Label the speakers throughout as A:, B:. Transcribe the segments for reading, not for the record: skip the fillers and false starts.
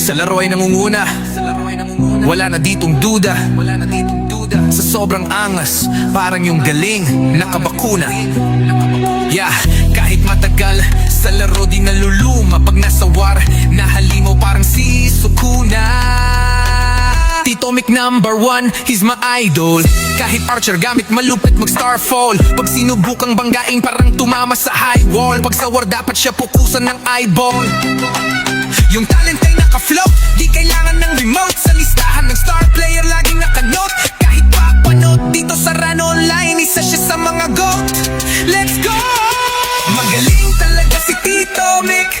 A: Sa laro ay nangunguna, wala na ditong duda. Sa sobrang angas, parang yung galing nakabakuna. Yeah, kahit matagal, sa laro di naluluma. Pag nasa war, nahalimaw parang si Sukuna. Tito Mic #1, he's my idol. Kahit archer gamit malupit mag-starfall. Pag sinubukang banggain parang tumama sa high wall. Pag sa war dapat siya pukusan ng eyeball. Yung talent ay naka-float, di kailangan ng remote. Sa listahan ng star player laging naka-note. Kahit papanot dito sa Run Online, isa siya sa mga GOAT. Let's go! Magaling talaga si Tito Mic.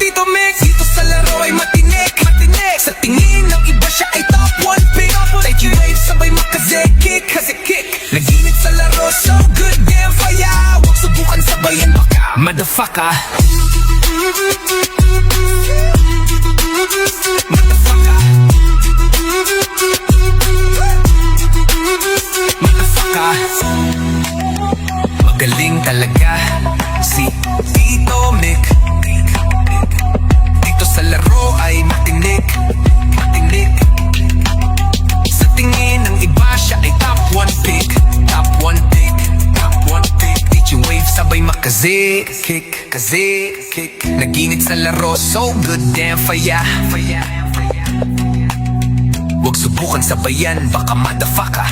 A: Dito sa laro ay matinik. Sa tingin ng iba siya ay top 1 pick. Like you wave sabay makaze-kick. Naginit sa laro, so good damn fire. Huwag subukan sabayan baka motherfucker. Magaling talaga si Tito Mic. Dito sa laro ay matinik. Sa tingin ng iba siya ay top 1 pick. Did you wave sabay makaze-kick. Naginit sa laro, so good damn fire. Huwag subukan sabayan, baka motherfucker.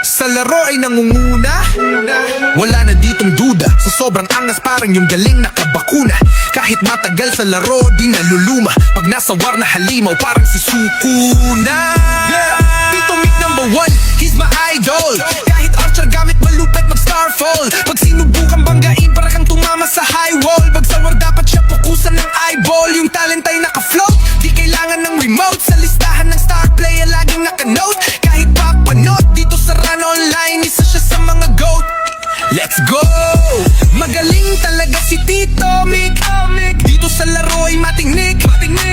A: Sa laro ay nangunguna, wala na ditong duda. Sa sobrang angas parang yung galing nakabakuna. Kahit matagal sa laro di naluluma. Pag nasa war na halimaw parang si Sukuna. Tito Mic #1, he's my idol. Kahit archer gamit malupit mag-starfall. Pag sinubukang banggain parang kang tumama sa high wall. Pag sa war dapat siya pukusan ng eyeball. Yung talent ay naka-float, di kailangan ng remote. Sa listahan ng star player laging naka-note. Kahit papanot dito sa Run Online, isa siya sa mga GOAT. Let's go! Magaling talaga si Tito Mic. Dito sa laro ay matinik.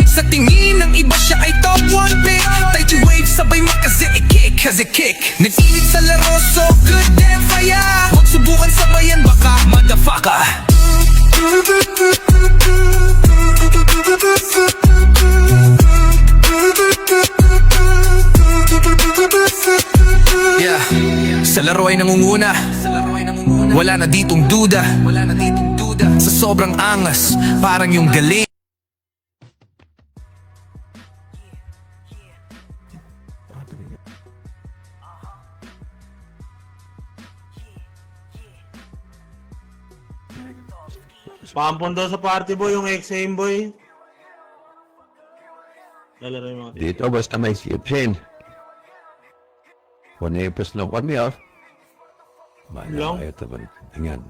A: Sa tingin ng iba siya ay top 1 pick. Tight wave sabay makaze-kick. Nag-init sa laro, so good damn fire. Huwag subukan sabayan baka motherfucker. Yeah, sa laro ay nangunguna, wala na ditong duda. Sa sobrang angas, parang yung galing.
B: Pampon daw sa party boy, yung ex-aim boy. Lalaro yung mga
C: Dito basta may sipin. Panipis na kami ah.
B: Long?
C: Ayaw taban. Tingnan.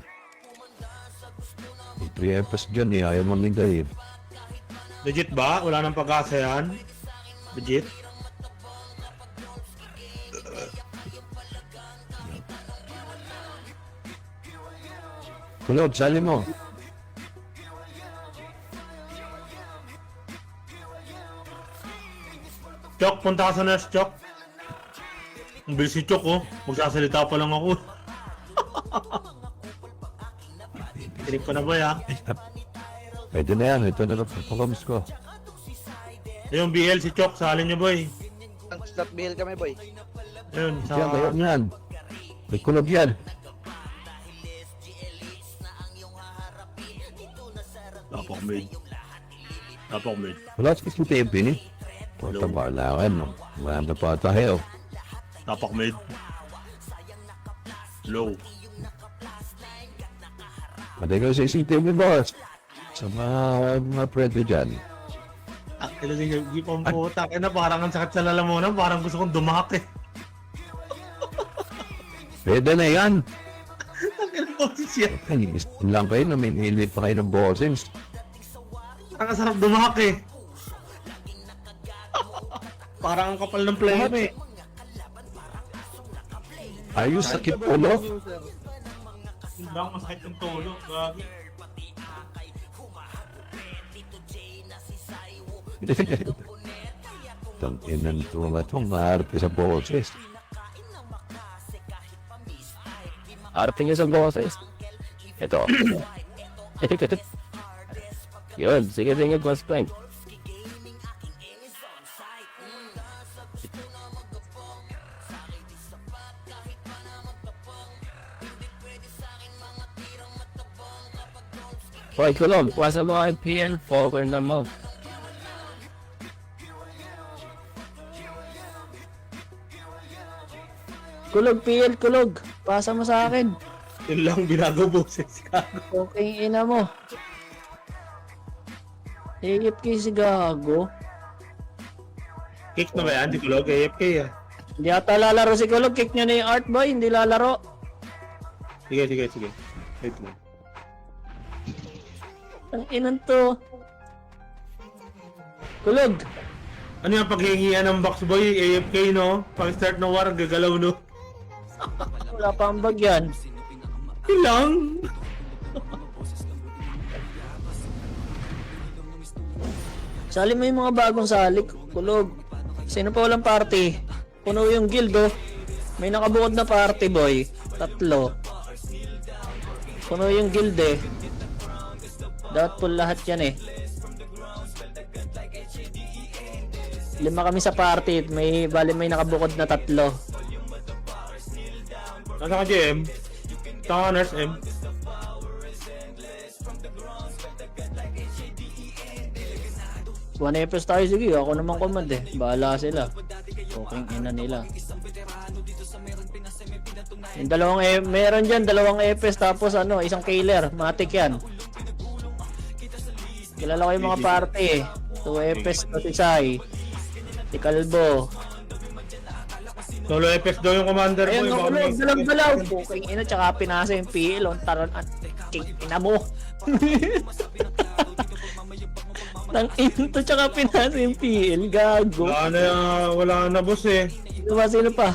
C: Ipriepis dyan eh. Ayaw mo nila eh.
B: Legit ba? Wala nang pag-asa yan? Legit?
C: Kulot, sali mo.
B: Chok, punta ka sa nurse, Chok. Ang bilis si Chok, oh. Magsasalita pa lang ako. Tinig pa na ba, ya?
C: Pwede na yan. Ito na lang performance ko.
B: Yung BL si Chok, salin niyo, boy.
D: Ang start BL kami, boy.
B: Ayun, sa...
C: Yan, kayo yan. May kulot yan.
B: Tapak mid.
C: Wala sa kasi tapin eh. Porta ba na ako wala na pa tayo.
B: Tapak mid. Low.
C: Matay ko sa isipin mo, boss. Sa mga friend dyan.
B: Kailan yung gipang puta. Kaya na parang ang sakit sa lalamunan. Parang gusto kong dumak eh.
C: Pwede na yan.
B: Ang boses yan.
C: Ay, lang kayo na may hilit pa kayo ng bosses.
B: Ang sarap dumak eh. Parang ang kapal ng player eh.
C: Ayos, sakit ulo.
B: Hindi lang masakit yung tulo. Gagi.
C: Tangin ng tumatong maarte sa boses. Arating niya sa boses. Ito. Yun, sige tingin mas plank. Hoy, kulog, puwasa mo ang PN, poker na mo.
E: Kulog, PL, kulog. Pasa mo sa akin.
B: Yun lang, binago boses ka.
E: Okay, ina mo. Higip kayo si Gago.
B: Kick na ba yan? Di kulog, AFK ah.
E: Hindi ata lalaro si Kulog. Kick niya na yung art boy. Hindi lalaro.
B: Sige. Wait mo.
E: Ang inan to. Kulog.
B: Ano yung paghihingian ng box boy? AFK no? Pag start ng war, gagalaw no?
E: Wala pa ang bag yan.
B: Yun lang.
E: Sali mo yung mga bagong salik. Kulog. Sino pa walang party? Puno yung guild oh. May nakabukod na party boy. 3. Puno yung guild eh. Dapat full lahat yan eh. 5 kami sa party. May nakabukod na 3.
B: Nasa ka GM? Saka ka nurse M?
E: One FS tayo, sige. Ako naman command eh. Bahala sila. Okay, ina nila. Yung meron dyan, 2 FS tapos isang killer. Matik yan. Kilala ko yung mga party eh. 2 FS to si Sai. Si Calvo.
B: Solo FS daw yung commander mo.
E: Ayun, nakulog, dalag-dalaw. Okay, ina, tsaka pinasa yung PL. On taron, ina mo. Nang into tsaka pinasa yung PL, gago.
B: Wala na boss eh.
E: Sino pa?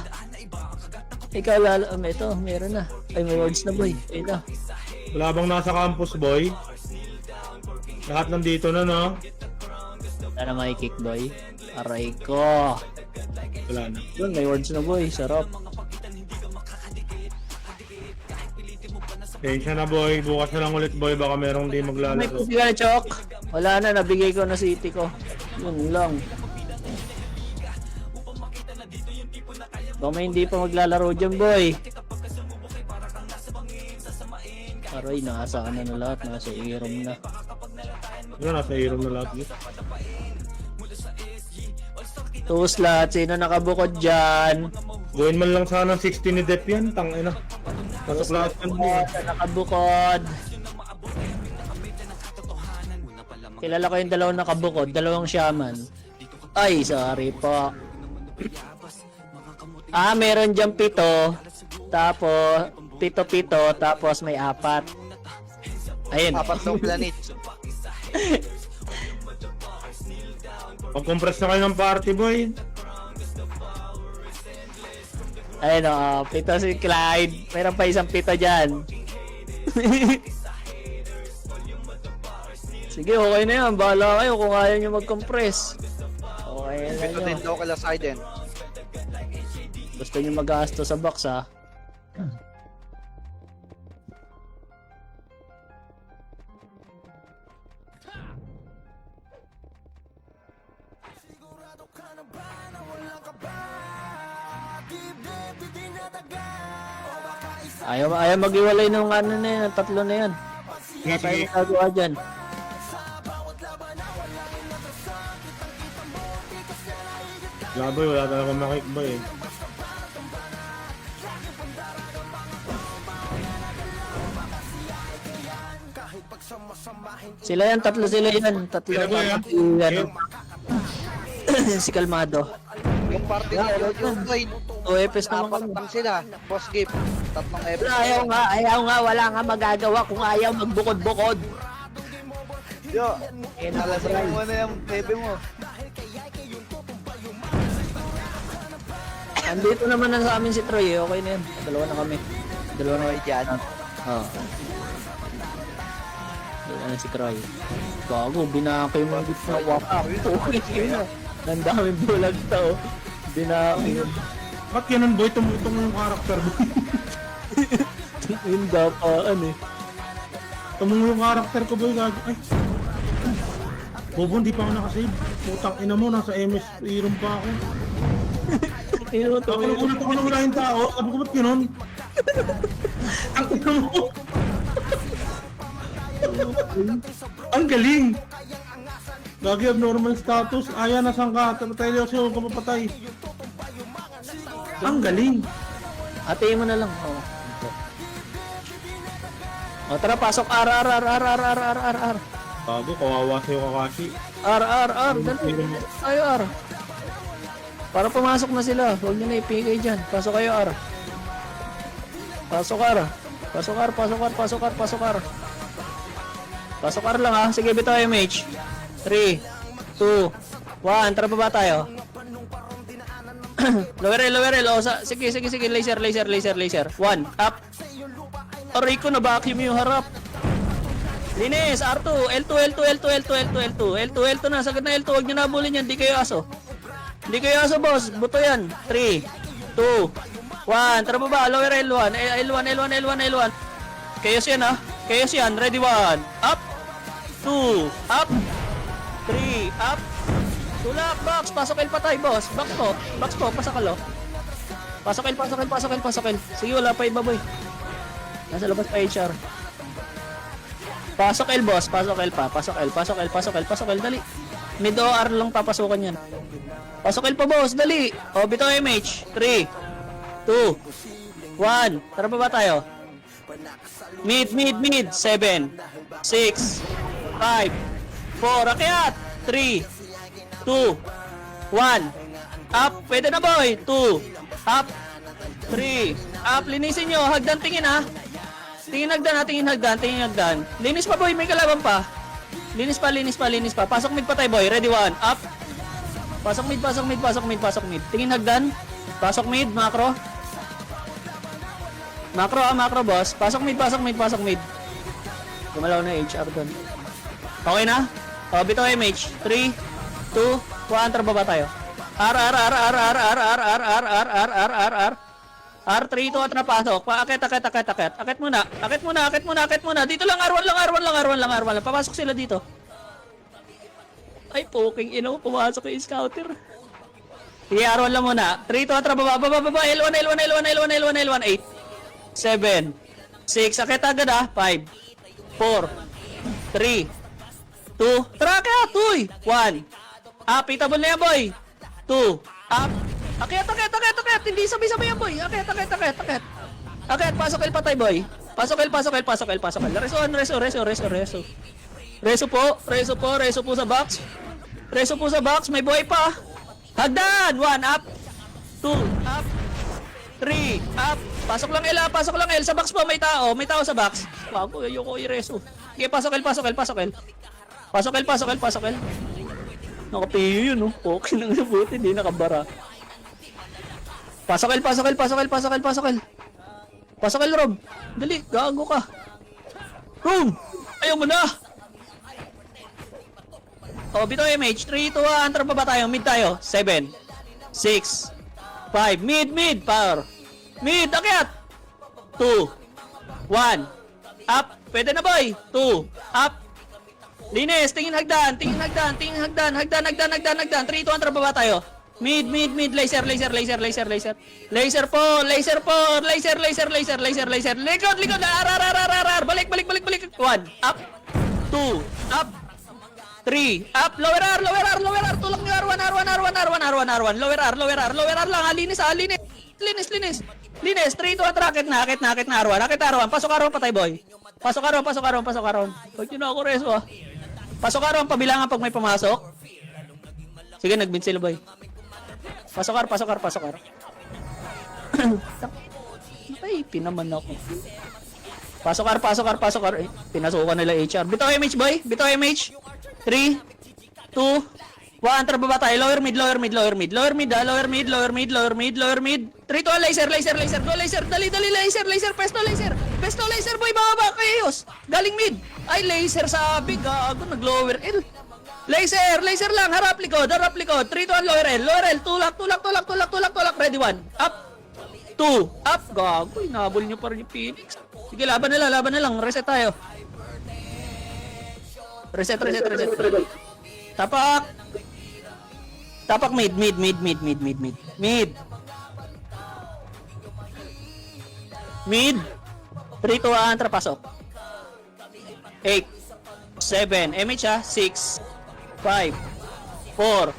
E: Ikaw ito, meron na. Ay, may words na boy. Ayun na.
B: Wala bang nasa campus boy? Lahat nandito na no?
E: Wala na may kick boy. Aray ko.
B: Wala na.
E: Yun, may words na boy. Sarap.
B: Tensya na boy. Bukas na lang ulit boy. Baka merong di
E: May
B: maglalaro.
E: pusi ka na, Chok. Wala na, nabigay ko na city ko. Yun lang. Baka may hindi pa maglalaro dyan, boy. Aray, nasa na lahat. Nasa irom na.
B: Yun, nasa hero na lahat yun.
E: Tuos lahat. Sino nakabukod dyan?
B: Gawin man lang sana 60 ni Dep yan. Tangina. Pasok lahat yan boy.
E: Nakabukod. Kilala ko yung 2 nakabukod. 2 shaman. Ay, sorry po. Meron dyan 7. Tapos, 7. Tapos may 4. Ayun.
D: 4 ng planet.
B: Pag-compress na kayo ng party boy.
E: Ayun o, 7 si Clyde. Meron pa isang 7 dyan. Sige, okay na yan. Bahala kayo kung ayaw nyo mag-compress. Okay na
D: Ito din
E: nyo.
D: daw kala Siden.
E: Gusto nyo mag-gasto sa box ha. Ayaw mag-iwalay ng na yan, 3 na yan. Wala tayong magagawa dyan.
B: Wala boy, wala talaga makik boy eh.
E: Sila yan, 3 sila yan. 3
B: Sino ba yan?
E: yan. Si Kalmado.
D: Yung party na yung boy.
E: 2 FS naman
D: 4
E: kami.
D: lang sila. Boss gift. 3 episode.
E: Ayaw nga, wala nga magagawa kung ayaw magbukod-bukod.
D: Yo, nalasakin mo na yung bebe mo.
E: Andito naman na sa amin si Troy, okay na yan. 2 na kami. 2 na kayo
D: Dyan.
E: Oo. Dito na si Troy. Gago, binaka yung mga gitna. Wapa. Okay na. Nandaming bulag to. Binaka yun.
B: Ba't ganun boy? Tumutong yung karakter boy.
E: Yung dapaan eh.
B: Tumong yung karakter ko boy, gago. Ay. Bobo, hindi pa ako nakasave. Putang ina mo, nasa MS room pa ako.
E: Ino to.
B: Ako nagulat ako na wala yung tao. Sabi ko, ba't gano'n? Ang ina mo. Ang galing. Gagi abnormal status. Aya, nasan ka? Tayo siya kung kapapatay. Ang galing.
E: Hatiin mo na lang. Oh. O tara, pasok. R.
B: Gago, kawawa sa'yo Kakashi.
E: R. Dali. Tayo R. Para pumasok na sila. Huwag nyo na ipigay dyan. Pasok kayo R. Pasok R. Pasok R lang ha. Sige, bitaw MH. 3, 2, 1. Tara baba tayo. Lower L. O, sige. Laser. 1. Up. Aray ko, na-vacuum yung harap. Linis. R2. L2 na. Sagad na L2. Huwag nyo nabulin yan. Di kayo aso. Boss. Buto yan. 3, 2, 1. Tara baba. Lower L1. L1. Chaos yan ha. Ready 1. Up. 2. Up. 3. Up. Tulak. Box. Pasok L patay, boss. Box po. Pasakalo. Pasok L. Sige, wala pa iba, boy. Nasa labas pa HR. Pasok L, boss. Pasok L. Dali. Mid OR lang papasukan yan. Pasok L pa, boss. Dali. O, bitaw MH. 3, 2, 1. Tara pa ba tayo? Mid. 7, 6, 5, 4. Akyat. 3, 2, 1. Up. Pwede na, boy. 2. Up. 3. Up. Linisin nyo. Hagdan, tingin ha. Tingin hagdan. Linis pa, boy. May kalaban pa. Linis pa. Pasok mid pa tayo, boy. Ready 1. Up. Pasok mid. Tingin hagdan. Pasok mid, macro. Macro, boss. Pasok mid. Gumalaw na HR doon. Okay na? O, bitaw MH. 3, 2, 1. Tara baba tayo. R. R3 to at napasok. Akit muna. Dito lang R1 lang. Papasok sila dito. Ay, poking ino, pumasok yung scouter. Sige, R1 lang muna. 3 to at baba. L1, 8, 7, 6. Akit agad ah. 5, 4, 3, 2. Tara ka, 1. Up, itable na yan, boy. 2, up. Akit. Hindi sabay-sabay yan, boy. Akit. Pasok L patay, boy. Pasok L. Reso po sa box. May buhay pa. Hagdan. 1, up. 2, up. 3, up. Pasok lang L. Sa box po, may tao sa box. Bago, ayoko i-reso. Okay, pasok L. Nakapiyo yun, no? Okay lang sa buti, hindi nakabara. Pasok L. Rob. Dali, gago ka. Rob! Ayaw mo na! O, bito MH. 3, 2, 1. Tara pa ba tayo? Mid tayo. 7, 6, 5. Mid. Power. Mid, akyat. 2, 1. Up. Pwede na, boy. 2, up. Linis. Tingin hagdan. 3, 2, 1. Tara pa ba tayo? Mid. Laser po. Likod. Balik. 1. Up. 2. Up. 3. Up. Lower R. Tulak nyo R1. Lower R lang. Linis. Linis. 3 to attract na. Akit na R1. Pasok R1 patay, boy. Pasok R1. Huwag nyo na ako reso ah. Pasok R1, pabilangan pag may pumasok. Sige, nag-bin sila, boy. Pasok R. Ay, pinaman ako. Pasok R. Eh, pinasukan nila HR. Bitaw MH, boy. 3, 2, 1. Tara baba tayo. Lower mid. 3 to laser. Go laser. Dali laser. Pesto laser, boy. Baba. Chaos. Galing mid. Ay, laser sabi. Gago, nag-lower L. Laser lang. Harap likod. 3 to 1 lower L. Tulak. Ready 1. Up. 2, up. Gago, inabol nyo pa rin yung Phoenix. Sige, laban na lang. Reset tayo. Reset. Tapak. Tapak mid. Mid. 3, 2, 1, trapasok. 8, 7, MH 6, 5, 4,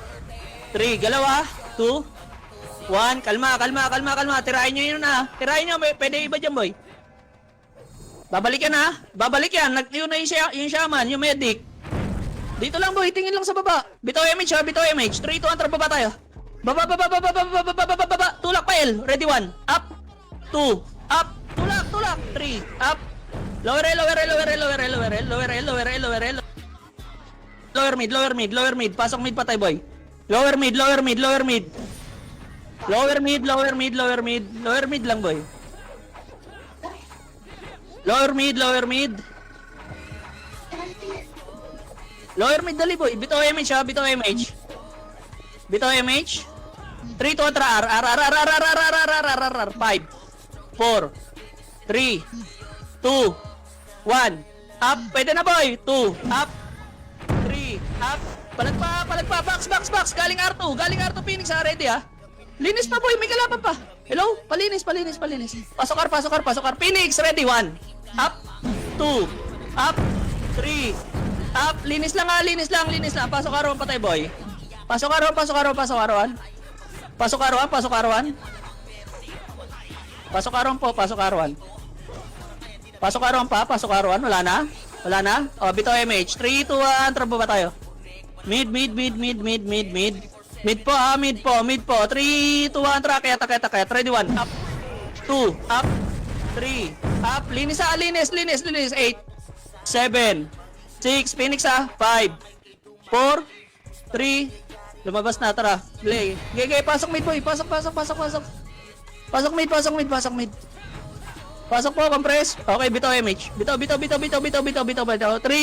E: 3, galaw 2, 1, kalma. Tirahin nyo yun na. Tirahin nyo, pwede iba dyan boy. Babalik yan. Yun na yung shaman, yung medic. Dito lang boy, tingin lang sa baba. Bitaw MH 3, 2, 1, tara baba tayo. Baba. Tulak pa L, ready 1, up, 2, up, tulak, 3, up. Lower L. Lower mid. Pasok mid patay boy. Lower mid lang boy. Lower mid dali boy. Bitaw MH. 3 to R. 5, 4, 3, 2, 1, up. Pwede na boy. 2, up. 3, up. Palagpa. Box. Galing R2 Phoenix ready Linis pa boy, may kalaban pa. Hello? Palinis. Pasok R. Phoenix ready 1, up. 2, up. 3, up. Linis lang. Pasok R1 patay boy. Pasok R1. Pasok R1, wala na. O, bitaw MH. 3, 2, 1, trabo ba tayo? Mid. Mid po. 3, 2, 1, kaya. Ready 1, up. 2, up. 3, up. Linis. 8, 7, 6, Phoenix 5, 4, 3, lumabas na, tara. Play. Gege, pasok mid boy. Pasok mid. Pasok po, compress. Okay, bitaw MH. Bitaw. 3, 2,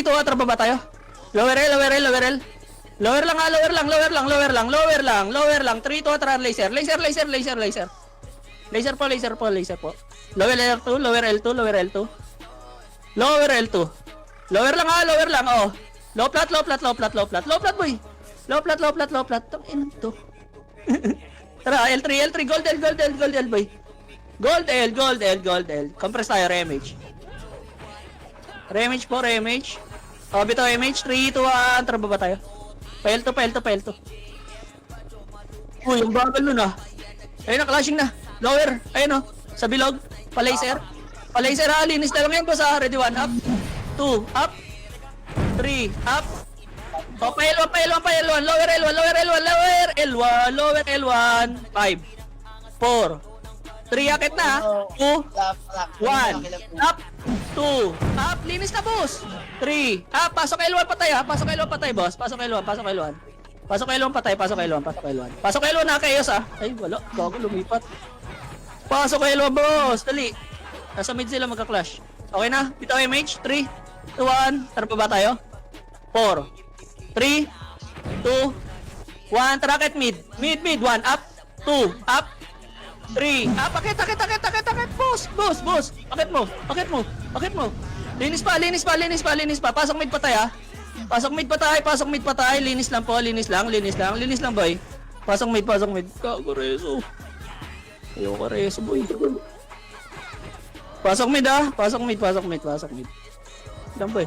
E: 1, traba ba tayo? Lower L. Lower lang. 3, 2, 1, tara, laser. Laser po. Lower L2. Lower lang. Oh. Low plat boy. Low plat. Tangin to. Tara, L3, gold L boy. Gold L. Compress tayo, remage. Oh, bitaw MH. 3, 2, 1, tara baba tayo. Pael to. Uy, yung bagal nun Ayun na, clashing na. Lower, ayun sa bilog. Pa-laser, linis na lang yan boss ready 1, up. 2, up. 3, up. O, pa L1. Lower L1. 5, 4, 3, akit na 2, 1, up. 2, up. Linis na boss. 3, up. Pasok L1 patay boss. Pasok L1 patay. Pasok L1 na kayos Ay, wala. Gago, lumipat. Pasok L1 boss. Dali. Nasa mid sila magka-clash. Okay na. Bitaw MH. 3, 2, 1. Tara pa ba tayo? 4, 3, 2, 1. Tracket mid. Mid. 1, up. 2, up. 3, up. Akit. Boss. Akit mo. Linis pa. Pasok mid patay Pasok mid patay. Linis lang boy. Pasok mid. Gago reso. Ayoko reso boy. Pasok mid Lang boy.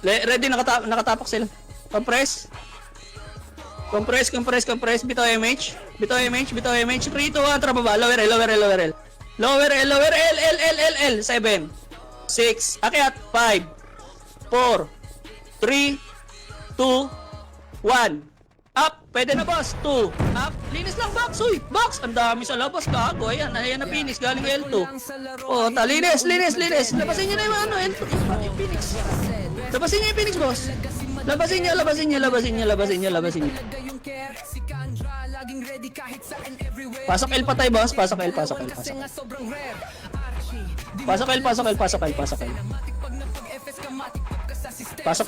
E: Ready, nakatapak sila. Compress. Bitaw MH. 3, 2, 1, tara baba. Lower L. 7, 6, akyat. 5, 4, 3, 2, 1, up. Pwede na boss. 2, up. Linis lang box. Uy, box. Ang dami sa labas. Gago. Ayan na Phoenix. Galing L2. Oh, linis. Labasin nyo na yung L2. Yung Phoenix. Labasin nyo yung Phoenix, boss. Labasin nyo. Pasok L patay, boss. Pasok L. Pasok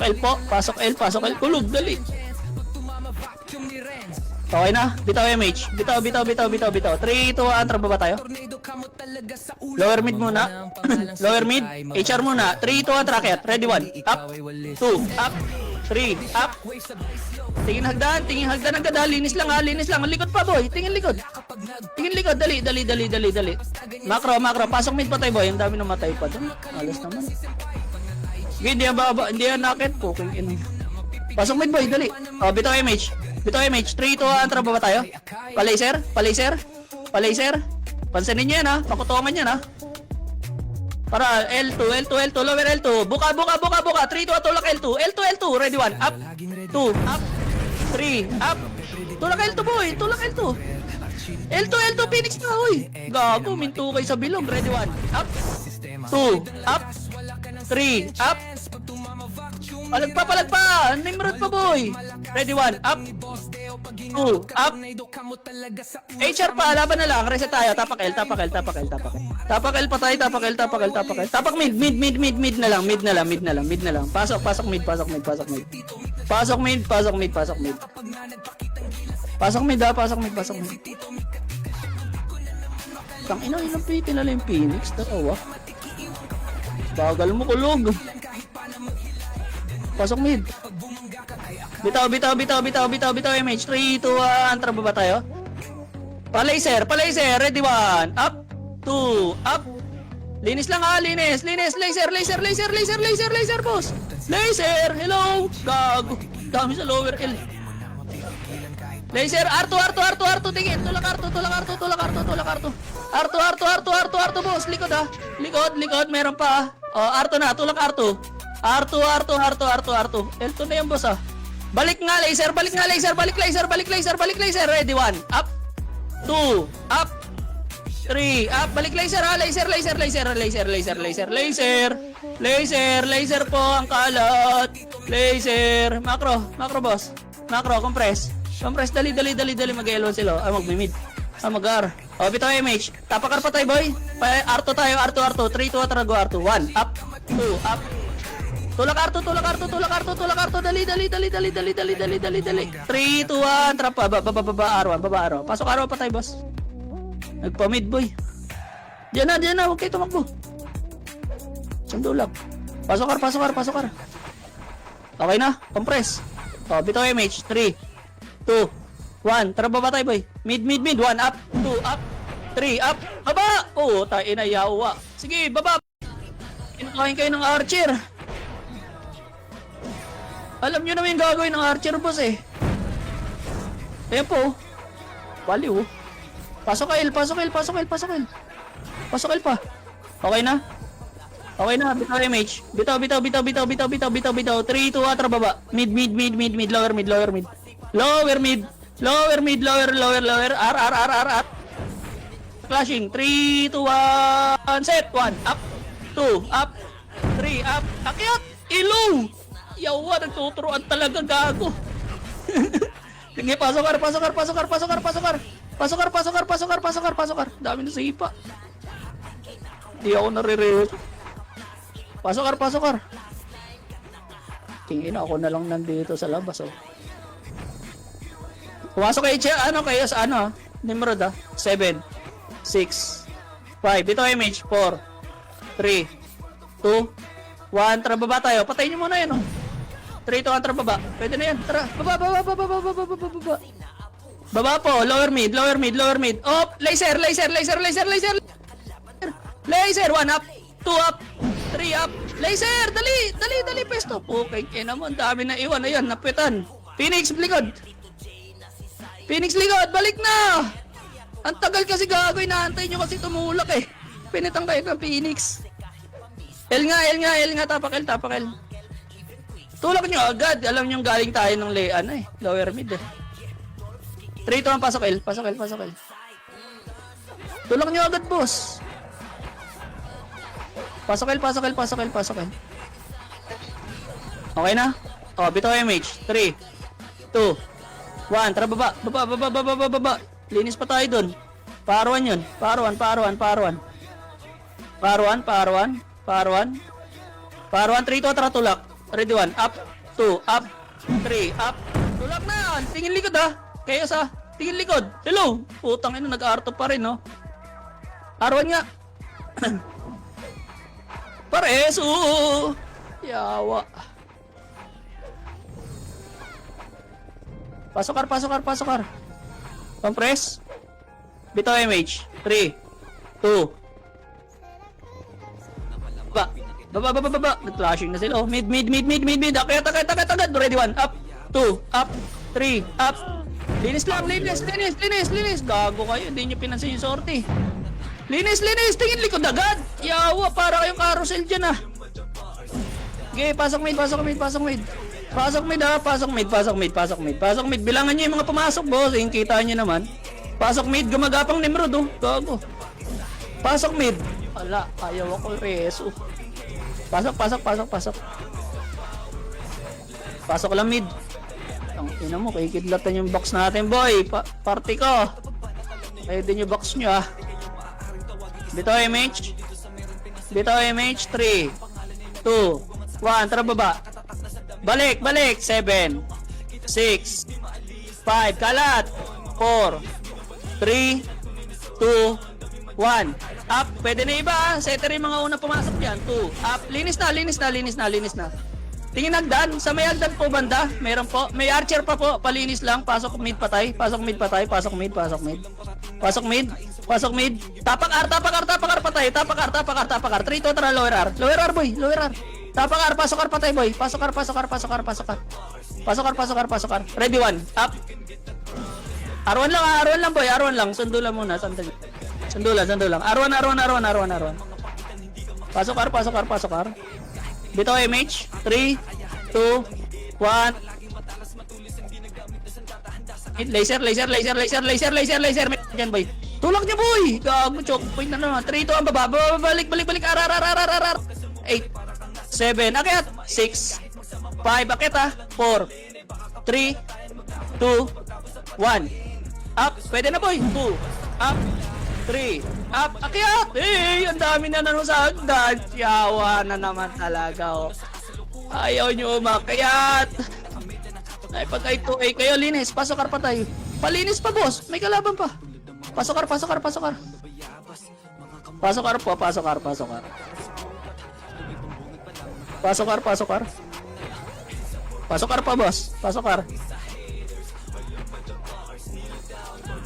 E: L po. Kulog, dali. Okay na. Bitaw MH. Bitaw. 3, 2, 1. Traba ba tayo? Lower mid muna. Lower mid. HR muna. 3, 2, 1. Racket. Ready 1. Up. 2. Up. 3. Up. Tingin hagdan agad ha. Linis lang. Ang likod pa boy. Tingin likod. Dali. Macro. Pasok mid pa tayo boy. Ang dami namatay pa dun. Alas naman. Sige, hindi yan nakit po. Pasok mid boy. Dali. Oh, bitaw MH. 3, 2, 1. Traba ba tayo? Palaser. Pansinin nyo yan ha. Pakutungan yan ha. Para L2. Lower L2. Buka. 3, 2, 1. Tulak L2. L2. Ready 1. Up. 2. Up. 3. Up. Tulak L2 boy. L2. Phoenix na hoy. Gago. Minto kayo sa bilog. Ready 1. Up. 2. Up. 3. Up. Palag pa. Nimrod pa boy. Ready 1. Up. 2. Up. HR pa. Laban na lang. Reset tayo. Tapak L pa tayo. Tapak mid na lang. Pasok mid. Pasok mid. Tang ina, ilang pinala yung Phoenix. Dalawa. Bagal mo kulog. Pasok mid. Bitaw MH. 3, 2, 1. Traba ba tayo? Palaser. Ready 1. Up. 2. Up. Linis lang ha. Linis. Laser boss. Laser. Hello. Gago. Dami sa lower L. Laser. R2. Tingin. Tulak R2. R2 boss. Likod ha. Likod. Meron pa. Oh, R2 na. Tulak R2. R2. L2 na yan boss ha. Balik laser. Balik laser. Ready 1. Up. 2. Up. 3. Up. Balik laser ha. Laser po ang kalat. Laser. Macro boss. Compress. Dali. Mag-L1 sila. Mag-mid. Mag-R. O, bitaw MH. Tapakar pa tayo boy. R2 tayo. R2. 3, 2, trago R2. 1. Up. 2. Up. Tulak R2. Dali. 3, 2, 1. Trap pa. Baba R1. Pasok R1 pa tayo boss. Nagpa-mid boy. Diyan na. Huwag kayo tumakbo. Sandulak. Pasok R. Okay na. Compress. O, bitaw MH. 3, 2, 1. Tara baba tayo boy. Mid. 1 up. 2 up. 3 up. Baba. Oo, tayo na yawa. Sige, baba. Kinukain kayo ng archer. Alam nyo naman yung gagawin ng archer boss eh. Ayan po. Baliw. Pasok L pa. Okay na. Bitaw MH. Bitaw. 3, 2, 1. Tara baba. Mid. Lower mid. R. Flashing. 3, 2, 1. Set. 1. Up. 2. Up. 3. Up. Akyat. Ilaw. Yawa. Nagtuturuan talaga gago. Sige. Pasok R. Dami na sipa. Di ako nare-real. Pasok R. Tingin ako na lang nandito sa labas oh. Pumasok kayo sa Nimrod 7 6 5. Ito MH. 4 3 2 1. Tara baba tayo. Patayin nyo muna yan 3, 2, 1. Tara baba. Pwede na yan. Tara. Baba. Baba po. Lower mid. Up. Laser. 1 up. 2 up. 3 up. Laser. Dali. Pesto. Okay. Naman. Dami na iwan. Ayan. Napitan. Phoenix likod. Balik na. Ang tagal kasi gagawin. Naantay nyo kasi tumulak eh. Pinitang kayo ng Phoenix. L nga. Tapak L. Tulak nyo agad. Alam nyo galing tayo ng lower mid eh. 3, 2, 1. Pasok L. Tulak nyo agad boss. Pasok L. Okay na? O, bitaw MH. 3, 2, 1. Tara baba. Linis pa tayo dun. Paruan yun. Paruan. 3, 2, tara tulak. Ready 1. Up. 2. Up. 3. Up. Tulak na. Tingin likod ha. Kayo sa Tingin likod. Hello. Putang ina, nag-arto pa rin, no? R1 nga. Pares, yawa. Pasok kar. Compress. Bito MH. 3, 2. Baba. Nag-flashing na sila. Oh, mid. Akit. Ready 1. Up. 2. Up. 3. Up. Linis. Gago kayo. Hindi nyo pinansin yung sortie. Linis. Tingin likod agad. Yawa, para kayong carousel dyan ah. Okay, pasok mid. Pasok mid. Bilangan nyo yung mga pumasok, boss. Yung kita nyo naman. Pasok mid. Gumagapang Nimrod, oh. Gago. Pasok mid. Ala, ayaw ako reso. Pasok. Pasok lang mid. Ang ina mo, kikidlatan yung box natin, boy. Party ko. Pwede nyo box nyo, ah. Bito MH. 3, 2, 1. Tara baba. Balik. 7, 6, 5. Kalat. 4, 3, 2, 1. Up. Pwede na iba, ah. Setter yung mga unang pumasok dyan. 2. Up. Linis na. Tingin hagdan. Sa may hagdan po banda. Meron po. May archer pa po. Palinis lang. Pasok mid patay. Pasok mid. Pasok mid. Tapak R patay. Tapak R. 3 to tara lower R. Lower R boy. Tapak R. Pasok R patay boy. Pasok R. Ready 1. Up. R1 lang boy. R1 lang. Sundo lang muna. Sandali. Sundo lang. R1. Pasok R. Bito MH. 3, 2, 1. Laser. Yan boy. Tulak niya boy. Gago, choke point na naman. 3, 2 ang baba. Balik. R. 8, 7. Akyat. 6, 5. Akyat ah. 4, 3, 2, 1. Up. Pwede na boy. 2. Up. 3. Up. Akyat. Ang dami na sa hagdan. Yawa na naman talaga, oh. Ayaw nyo umakyat. Ay, pag ay 2A kayo, linis. Pasok R patay. Palinis pa, boss. May kalaban pa. Pasok R. Pasok R pa, boss. Pasok R.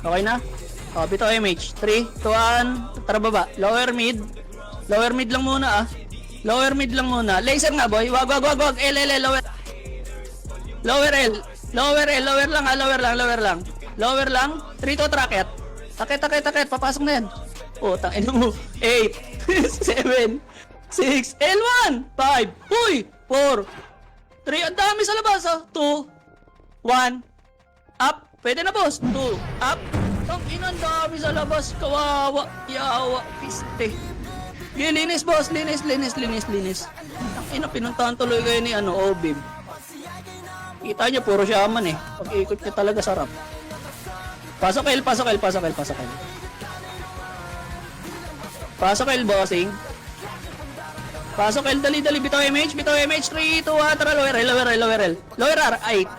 E: Okay na? Oh, bito MH. 3, 2, 1. Tara baba. Lower mid lang muna, ah. Laser nga, boy. Wag. L. Lower L. Lower lang. 3 to tracket. Takit. Papasok na yan. Oh, tangin mo. 8, 7, 6, L1, 5, 4, 3. Ang dami sa labas, ah. 2, 1. Up. Pwede na, boss. 2. Up. Ang inang dami sa labas. Kawawa. Yawa. Piste. Linis, boss. Linis. Ang ina, pinuntahan tuloy kayo ni Obim. Kita niyo, puro shaman eh. Pag-ikot niya talaga sarap. Pasok L, bossing. Pasok L, dali. Bito MH. 3, 2, 1. Tara, lower L. Lower R, 8,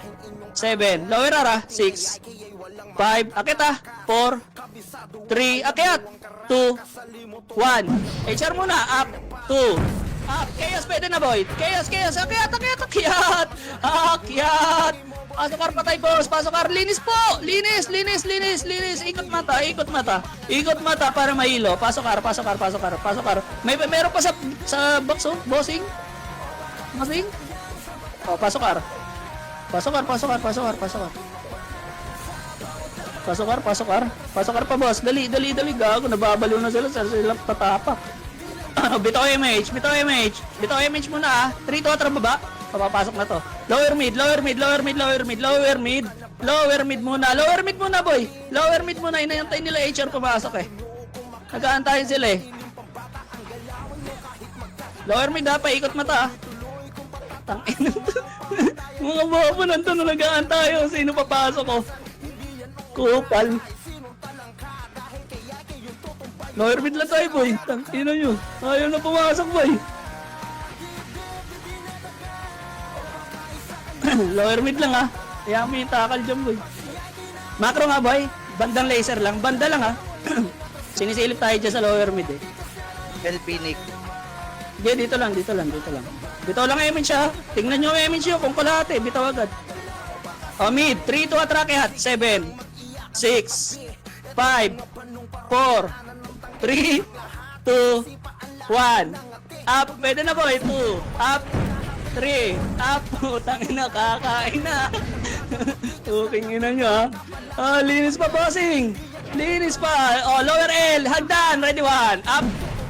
E: 7. Lower R, 6, 5. Akit ah. 4, 3. Akyat. 2, 1. HR muna. Up. 2. Up. Chaos pwede na, boy. Chaos. Akyat. Pasok R patay, boss. Pasok R. Linis po. Linis. Ikot mata para mahilo. Pasok R. Meron pa sa box, oh. Bossing. Oh, pasok R. Pasok R pa, boss. Dali. Gago, nababalo na sila tatapak. Bito MH muna, ah. 3 to atras baba. Papapasok na to. Lower mid muna, boy. Inantay nila HR pumasok eh. Nag-aantayin sila eh. Lower mid, ha. Paikot mata, ah. Tangin. Mga bobo nandun na nag-aantayo. Sino papasok, oh. Kupal. Lower mid lang tayo, boy. Tangina nyo. Ayaw na pumasok, boy. Lower mid lang, ah. Kaya mo yung takal dyan, boy. Macro nga boy, bandang laser lang, banda lang ha. Sinisilip tayo dyan sa lower mid eh.
D: El Phoenix.
E: Hindi, dito lang. Bitaw lang image siya. Tingnan nyo yung image yun, kung kalahati, bitaw agad. O mid, 3 to attract hat, 7, 6, 5, 4, 3, 2, 1. Up, pwede na boy, 2, up, 3, up, utangin na, kakain na. Tukingin na nyo ha. Ah, linis pa bossing. Linis pa. Oh, lower L, hagdan, ready 1, up,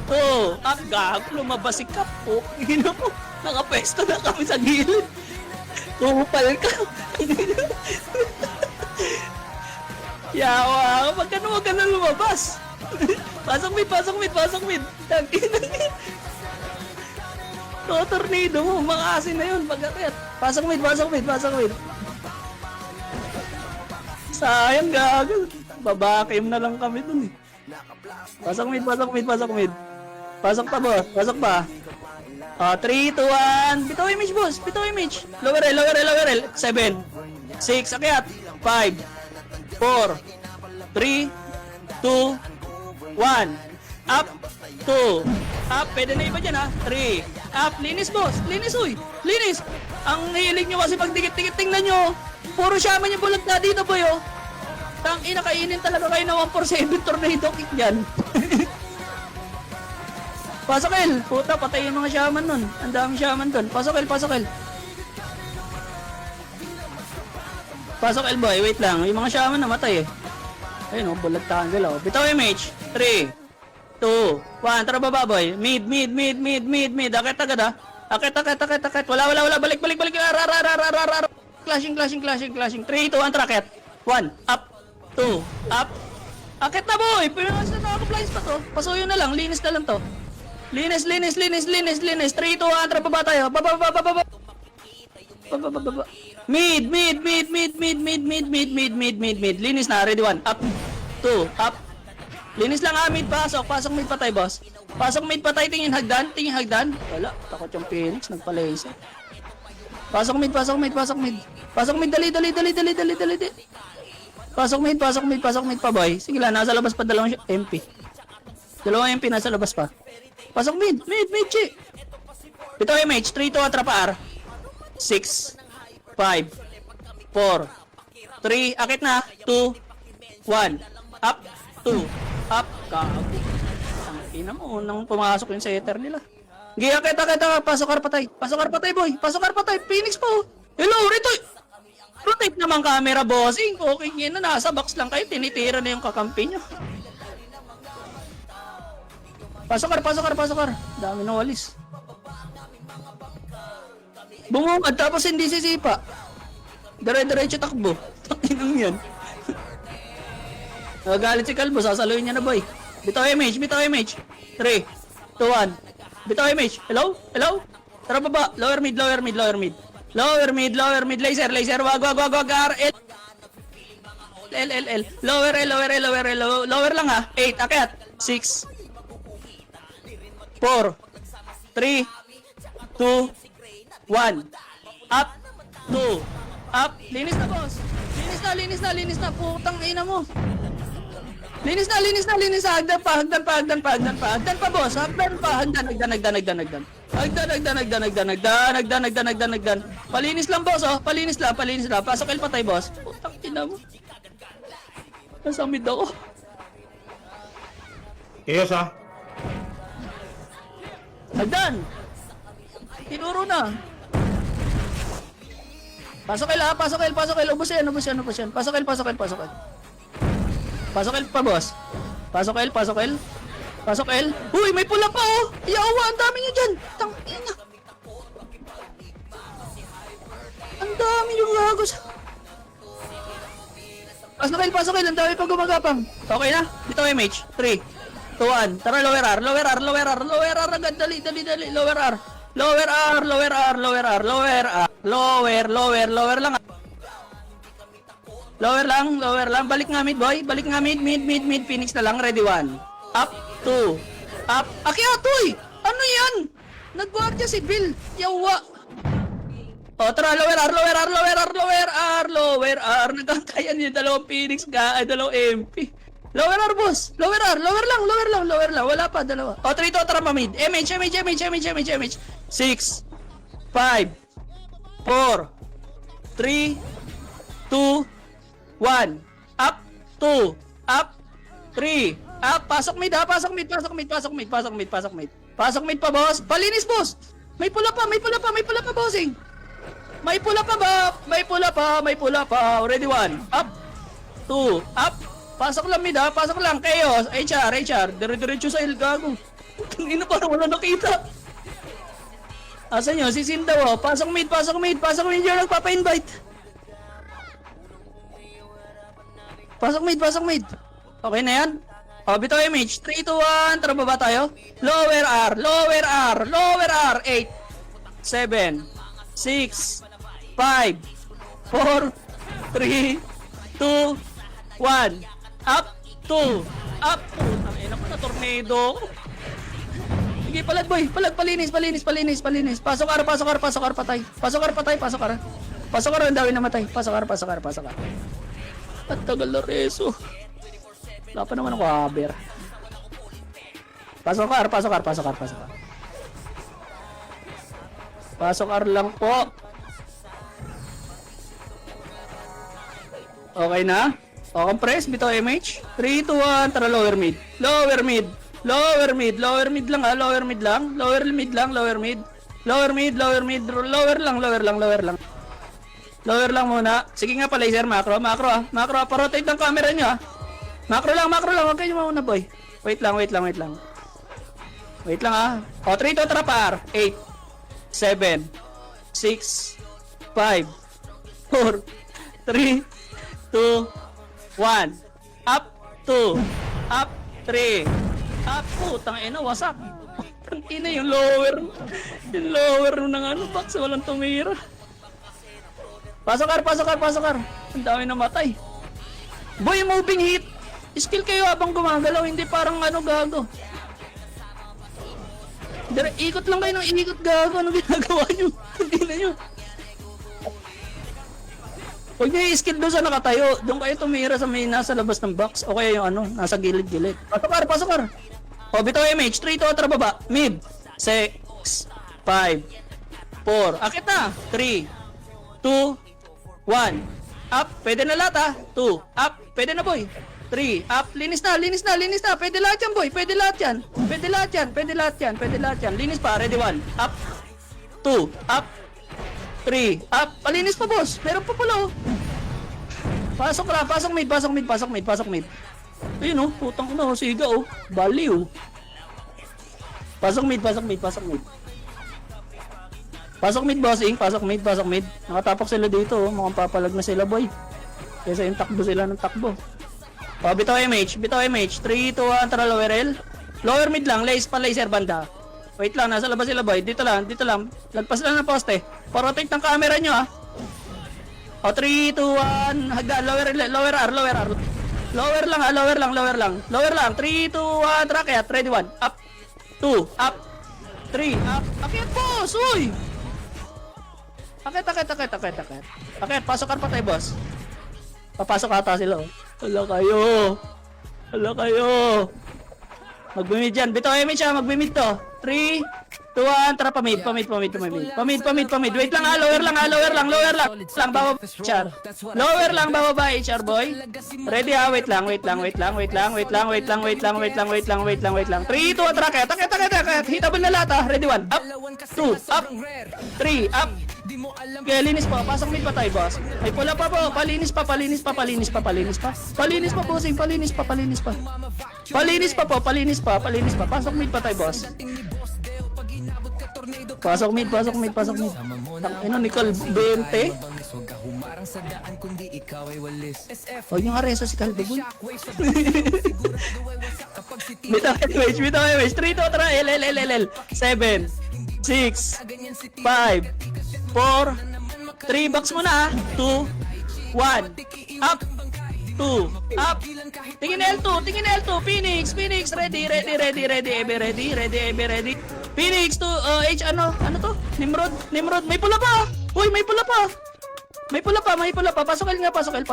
E: 2, up, gago, lumabas si Cap. Tukingin na mo, nakapesto na kami sa gilid. Kupal ka. Yawa, wag ka na lumabas. Pasok mid. Tangina. Tornado mo, mga asin na yun, pagkakit. Pasok mid. Sayang, gago. Babakim na lang kami dun eh. Pasok mid. Pasok pa boss, pasok pa. 3, 2, 1. Bitaw image boss, bitaw image. Lower L. 7, 6, akyat. 5, 4, 3, 2, 1. Up, 2. Up, pwede na iba dyan ha. 3. Up, linis boss. Linis uy. Linis. Ang hilig nyo kasi pag dikit-dikit tingnan nyo. Puro shaman yung bulag na dito boy oh. Tangina, kainin talaga kayo na 147 tornado kick dyan. Pasok L. Puta, patay yung mga shaman nun. Ang daming shaman dun. Pasok L. Pasok L boy, wait lang. Yung mga shaman namatay eh. Ayun oh, bulag tanggol oh. Bitaw image. 3, 2, 1. Tara baba boy. Mid. Akit agad ha. Akit. Wala. Balik. Clashing. 3, 2, 1. Tracket. 1. Up. 2. Up. Akit na boy. Pinas na nakaka-flies pa to. Pasuyo na lang. Linis na lang to. Linis. 3, 2, 1. Tara baba tayo. Baba. Mid. Linis na. Ready 1. Up. 2. Up. Linis lang mid. Pasok mid patay boss. Pasok mid patay. Tingin hagdan. Wala. Takot yung Phoenix. Nagpa-laser. Pasok mid. Pasok mid. Dali. Pasok mid pa boy. Sige lang. Nasa labas pa dalawang MP. Dalawang MP nasa labas pa. Pasok mid. Chi. Ito MH. 3 to atrapa R. 6, 5, 4, 3, akit na, 2, 1, up, 2, up, kago. Tangina mo, unang pumasok yung setter nila. Gi, akit, pasok arpatay boy, Phoenix po. Hello, rotate naman camera bossing. Okay yun na, nasa box lang kayo, tinitira na yung kakampi nyo. Pasok ar. Dami na walis. Bumungad tapos hindi sisipa. Dire-diretso takbo. Takinang yan. Nagalit si Kalbo, sasaluin niya na boy. Bitaw image. 3, 2, 1. Bitaw image. Hello? Tara baba. Lower mid. Laser. Wag. RL. L. Lower lang ha. 8. Akyat. 6. 4. 3. 2. 1. Up. 2. Up. Linis na boss. Linis na. Putang ina mo. Linis na. Hagdan pa boss. Hagdan. Hagdan. Palinis lang boss oh. Palinis lang. Pasok el patay boss. Putang ina mo. Nasa mid ako.
B: Chaos ha.
E: Hagdan. Tinuro na. Pasok el. Ubus yan. Pasok el. Pasok el pa boss. Pasok el. Uy, may pula pa oh. Yawa, ang dami nyo dyan. Tangina. Ang dami yung lagos. Pasok el. Ang dami pag gumagapang. Okay na? Dito MH. 3, 2, 1. Tara, lower R. Agad, dali. Lower R lang. Lower lang. Balik nga mid boy. Mid. Phoenix na lang. Ready 1. Up. 2. Up. Akyatoy! Ano yan? Nagguardia si Bill. Yawa. O, tara, lower R, lower R, lower R, lower R, lower R. Nagkantayan yung dalawang Phoenix ka, ay dalawang MP. Lower R, boss. Lower R, lower lang, lower lang, lower lang. Wala pa, dalawa. O, 3 to, tara, mamid. MH, MH, MH, MH, MH, MH. 6, 5, 4, 3, 2, 1. Up, 2, up, 3, up. Pasok mid, ha, pasok mid, pasok mid, pasok mid, pasok mid, pasok mid. Pasok mid pa, boss. Palinis, boss. May pula pa, may pula pa, may pula pa, bossing. May pula pa ba? May pula pa, may pula pa. Ready, 1. Up. 2. Up. Pasok lang mid ha. Pasok lang. Chaos. HR. Dire-diretso sa hill. Gago. Ina parang wala nakita. Asan nyo? Si Sin daw. Pasok mid. Pasok mid. Pasok mid. Yung nagpapa-invite. Pasok mid. Pasok mid. Okay na yan? O, bito image. 3, 2, 1. Tara ba tayo? Lower R. Lower R. Lower R. 8, 7, 6, 5, 4, 3, 2, 1. Up, 2. Up, 2. Ang ina ko na tornado. Sige, palag boy. Palag, palinis. Pasok R, patay. Pasok R, pasok R. Pasok R, ang dawin namatay. Pasok R. At tagal na reso. Wala pa naman ako haber. Pasok R. Pasok R lang po. Okay na? O, compress, bito MH. 3, 2, 1, tara lower mid. Lower mid lang ha, lower mid lang. Lower lang muna. Sige nga pa, laser, macro ha. Macro ha, pa-rotate ng camera nyo ha. Macro lang, huwag kayo mauna boy. Wait lang ha. O, 3, 2, tara pa R. 8, 7, 6, 5, 4, 3, 2, 1. Up, 2. Up, 3. Up, putang ina, wasak. Putang ina yung lower. Yung lower ng ano, box, walang tumira. Pasok R. Ang dami namatay. Boy, moving hit. Skill kayo habang gumagalaw, hindi parang ano gago. Ikot lang kayo ng ikot gago. Ano ginagawa nyo? Tingnan nyo. Huwag nyo i-skill doon sa nakatayo. Doon kayo tumira sa may nasa labas ng box. O kaya yung ano, nasa gilid-gilid. Pasok R. O, bito MH. 3 to, tara baba. Mid. 6, 5, 4. Akit na. 3, 2, 1. Up. Pwede na lahat ha. 2. Up. Pwede na boy. 3. Up. Linis na. Pwede lahat yan boy. Pwede lahat yan. Linis pa. Ready 1. Up. 2. Up. 3. Up. Palinis pa boss. Meron pa pala oh. Pasok mid. Ayun oh. Putang ko na oh. Siga oh. Baliw. Pasok mid. Pasok mid bossing. Nakatapok sila dito oh. Mukhang papalag na sila boy. Kesa yung takbo sila ng takbo. O, bito MH. 3, 2, 1, tara lower L. Lower mid lang, laser banda. Wait lang, nasa labas sila boy. Dito lang. Lagpas lang ng poste. Pa-rotate ng camera nyo ha. O, 3, 2, 1, haga, lower R. Lower lang. 3, 2, 1, tara kaya, ready 1. Up, 2, up, 3, up. Akit boss, uy! Akit. Pasok ka pa tayo boss. Papasok ata sila oh. Hala kayo. Magbimid yan. Bito MH ha, magbimid to. 3, 2, 1, tara pamid. Wait lang ha, lower lang. Bababa HR. Lower lang, bababa HR boy. Ready ha, wait lang. 3, 2, tara kaya. Hitable na lahat ha. Ready 1. Up. 2, up. 3, up. Kaya linis pa, pasok mid pa tayo boss. May pula pa po, palinis pa bossing, palinis pa. Pasok mid pa tayo boss. Pasok mid. Ano, Nicole 20? Huwag nyo nga reso si Caldo boy. Bitaw image. 3 to, tara, L. 7, 6, 5, 4, 3, box muna ha. 2, 1, up, 2, up. Tingin L2. Phoenix, ready. Phoenix to, H, ano to? Nimrod, may pula pa. Uy, may pula pa. May pula pa, may pula pa. Pasok nga, pasok. Ang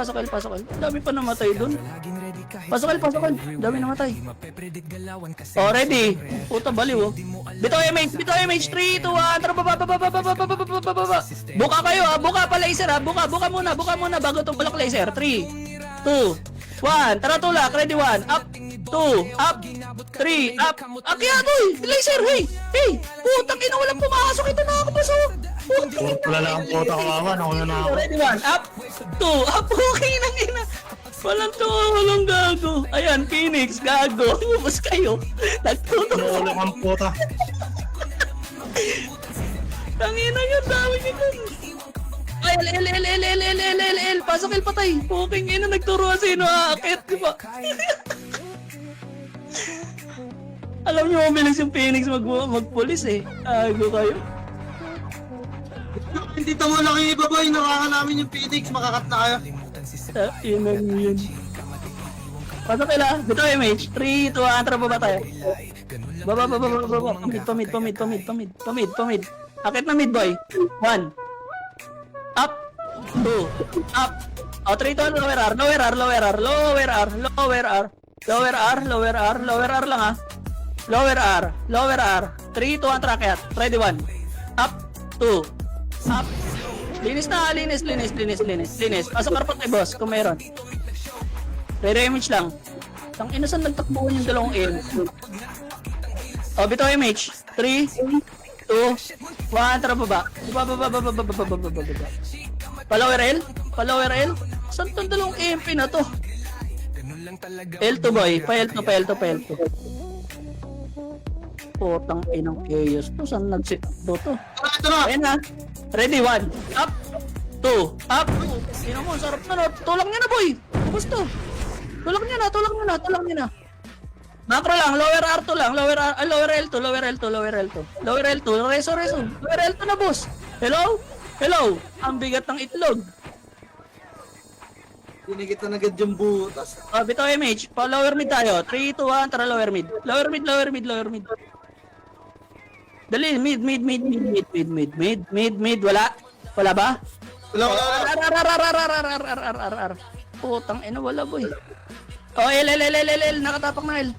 E: dami pa namatay dun. Pasok. Dami namatay. Oh, ready. Puta, baliw oh. Bito MH. 3, 2, 1. Tara, baba. Buka kayo ha. Buka pa laser ha. Buka muna bago itong bulak laser. 3, 2, 1. Tara, tulak. Ready, 1. Up. 2. Up. 3. Up. Akyat, uy. Laser, hey. Putang ina, walang pumasok. Ito nakakapasok.
B: Wala lang ang puta kawawa. Nauna na ako.
E: Ready, 1. Up. 2. Up. Okay nang ina. Walang gago. Ayan, Phoenix, gago. Ubus kayo. Nagtutok.
B: Wala kang puta.
E: Tangina yun, dami nyo. Ay, L. Pasok L patay. Puking ina, nagturo sino aakit, di ba? Alam nyo, mabilis yung Phoenix magpulis eh. Gago kayo.
B: Hindi tamo lang yung iba boy. Nakaka namin yung Phoenix. Makakat na kayo.
E: Inan yun. Pasok ila. Dito MH. 3, 2, 1. Tara, baba tayo. Baba. Pamid. Akit na mid boy. 1. Up. 2. Up. O, 3, 2, 1. Lower R lang ha. Lower R. 3, 2, 1. Tracket. Ready, 1. Up. 2. Up. Linis. Pasok karpot kay boss kung meron. Re-image lang. Tang ina saan nagtakbuhan yung dalawang aim. O, bito image. 3, 2, 1, tara baba. Baba. Palower L. Saan tong dalawang MP na to? L2 boy. Pa-L2. Putang inang chaos to. Saan nag-sit to?
B: Ito na.
E: Ayan na. Ready, 1. Up. 2. Up. Sino mo, sarap na. Tulak niya na, boy. Ubus to. Tulak niya na. Macro lang. Lower R2 lang. Lower L2. Lower L2. Reso. Lower L2 na, boss. Hello. Ang bigat ng itlog.
B: Dinigit na agad yung butas.
E: Bito MH. Pa-lower mid tayo. 3, 2, 1. Tara, lower mid. Dali, mid. Wala ba?
B: Wala.
E: R. Putang ina, wala boy. Oh, L. Nakatapak na L.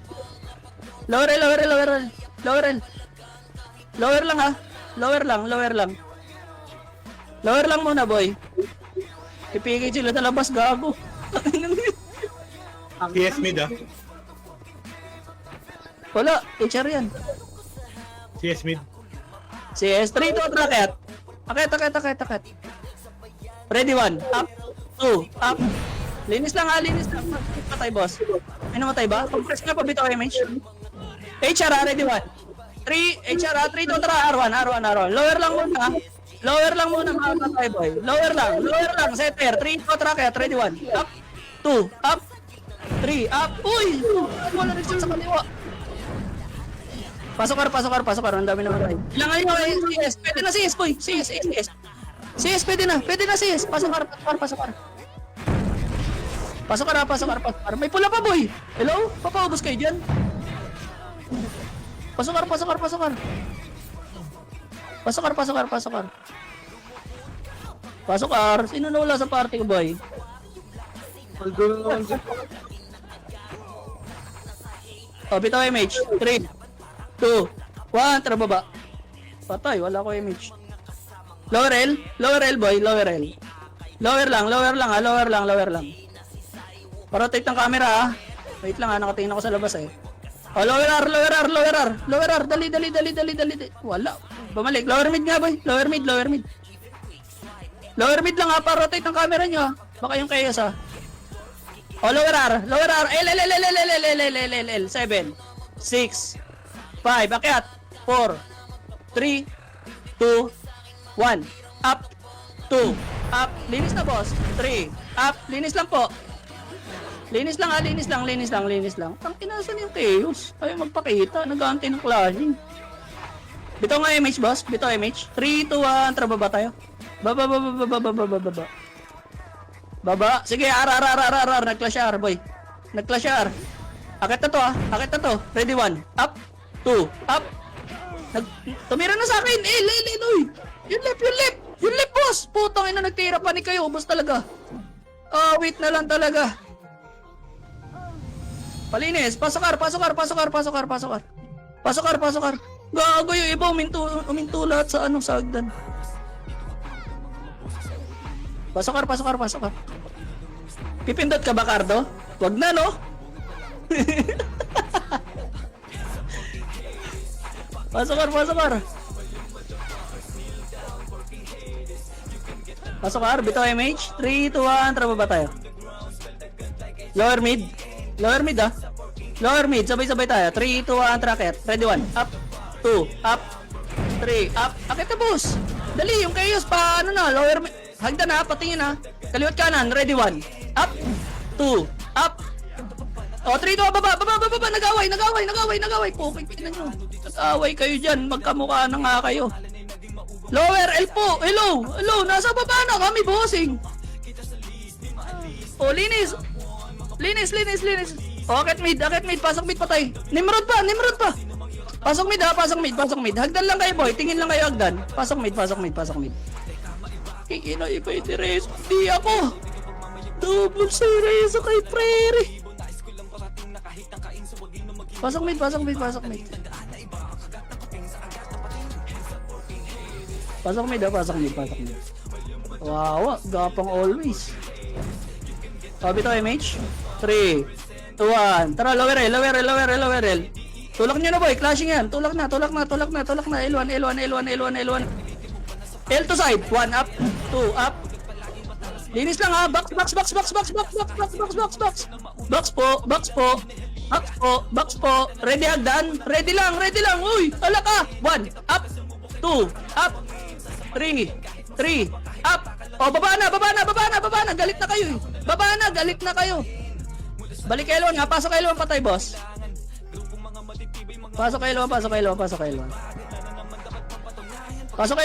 E: Lower L. Lower lang ha. Lower lang. Lower lang muna boy. Ipigil sila sa labas, gago.
B: PS mid ah.
E: Wala, HR yan.
B: CS mid.
E: CS3 to tracket. Akit. Ready, 1. Up. 2. Up. Linis lang. Patay, boss. May namatay ba? Pag-press nga pa bitaw image. HR, ready, 1. 3, HR, 3 to R1. Lower lang muna mga patay, boy. Lower lang. Setter. 3 to tracket. Ready, 1. Up. 2. Up. 3. Up. Uy! Wala rin sa kaliwa. Pasok R. Ang dami naman tayo. Ilangan nyo CS. Pwede na CS, boy. CS, pwede na CS. Pasok R. May pula pa, boy. Hello? Papaubos kayo dyan. Pasok R. Pasok R. Sino na wala sa party ko, boy? Bitaw image. 3, 2, 1, tara baba. Patay, wala ko image. Lower L boy, lower lang. Rotate ng camera ha. Wait lang ha, nakatingin ako sa labas eh. Oh, lower R. Dali. Wala. Bumalik, lower mid nga boy. Lower mid lang ha, para rotate ng camera nyo ha. Baka yung chaos ha. Oh, lower R. L. 7, 6, 5, akyat. 4, 3, 2, 1. Up. 2. Up. Linis na, boss. 3. Up. Linis lang po. Linis lang. Ang kinasan yung chaos. Ayaw magpakita. Nag-aantay ng clashing. Bito nga image, boss. 3, 2, 1. Tara, baba tayo. Baba. Sige, R. Nag-clash R, boy. Akit na to. Ready, 1. Up. 2. Up. Tumira na sa akin. Uy. Yung left. Yung lip boss! Putang ina, nagtira pa ni kayo. Ubus talaga. Wait na lang talaga. Palinis. Pasokar. Gago yung iba. Uminto lahat sa sa hagdan. Pasokar. Pipindot ka ba, Cardo? Wag na, no? Pasokar. Pasokar, bitaw MH. 3, 2, 1, tara ba tayo? Lower mid, Lower mid, sabay-sabay tayo. 3, 2, 1, tracket. Ready, 1. Up, 2, up, 3, up. Akit na, boss. Dali, yung chaos pa, lower mid. Hagdan na, patingin na. Kaliwat kanan, ready, 1. Up, 2, up. 3, 2, baba. Nag-away. Pukay, pinan nyo. Nag-away kayo dyan. Magkamukha na nga kayo. Lower, L po. Hello. Nasa baba na kami, bossing. Linis. Akit mid. Pasok mid patay. Nimrod pa. Pasok mid. Hagdan lang kayo, boy. Tingin lang kayo, hagdan. Pasok mid. Kikino, iba yung diretso. Di ako. Double series kay Prairie. Pasok mid. Pasok mid. Wow, gapang always. Sabi to MH. 3, 2, 1. Tara, lower L. Tulak nyo na, boy. Clashing yan. Tulak na. L1. L to side. 1 up, 2 up. Linis lang ha. Box po. Ready hagdan. Ready lang. Uy, ala ka. 1 up, 2 up, 3 up. Baba na. Galit na kayo. Balik kay L1 nga. Pasok kay L1 patay, boss. Pasok kay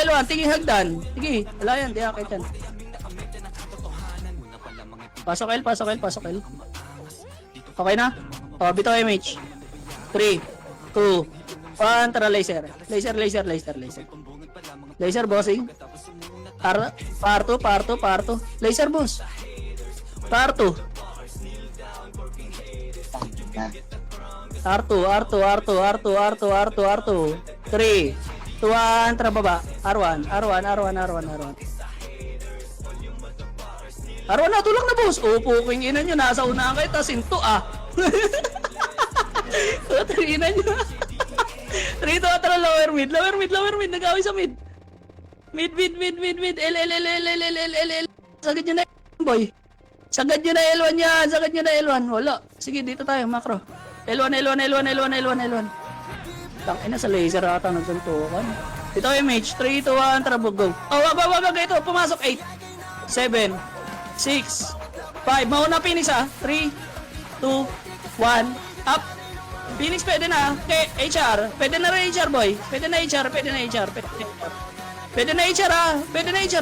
E: L1. Tingin hagdan. Sige. Wala yan. Di akit yan. Pasok L. Okay na? Bito MH. 3, 2, 1. Tara, laser. Laser, bossing. Parto. Laser, boss. Parto. R2. 3, 2, 1. Tara, baba. R1 na, tulak na, boss. Puking ina nyo. Nasa unahan kayo. Tas into, Ina nyo. 3, 2, tara, lower mid. Nag-away sa mid. Mid. L. Sagad nyo na boy. Sagad nyo na L1. Wala. Sige, dito tayo, macro. L1. Tangina sa laser ata nagsuntukan. Ito MH. 3, 2, 1. Tara, go. Wag. Ito, pumasok. 8, 7, 6, 5. Mauna Phoenix 3, 2, 1. Up. Phoenix pwede na. Okay, HR. Pwede na rin HR, boy. Pwede na HR.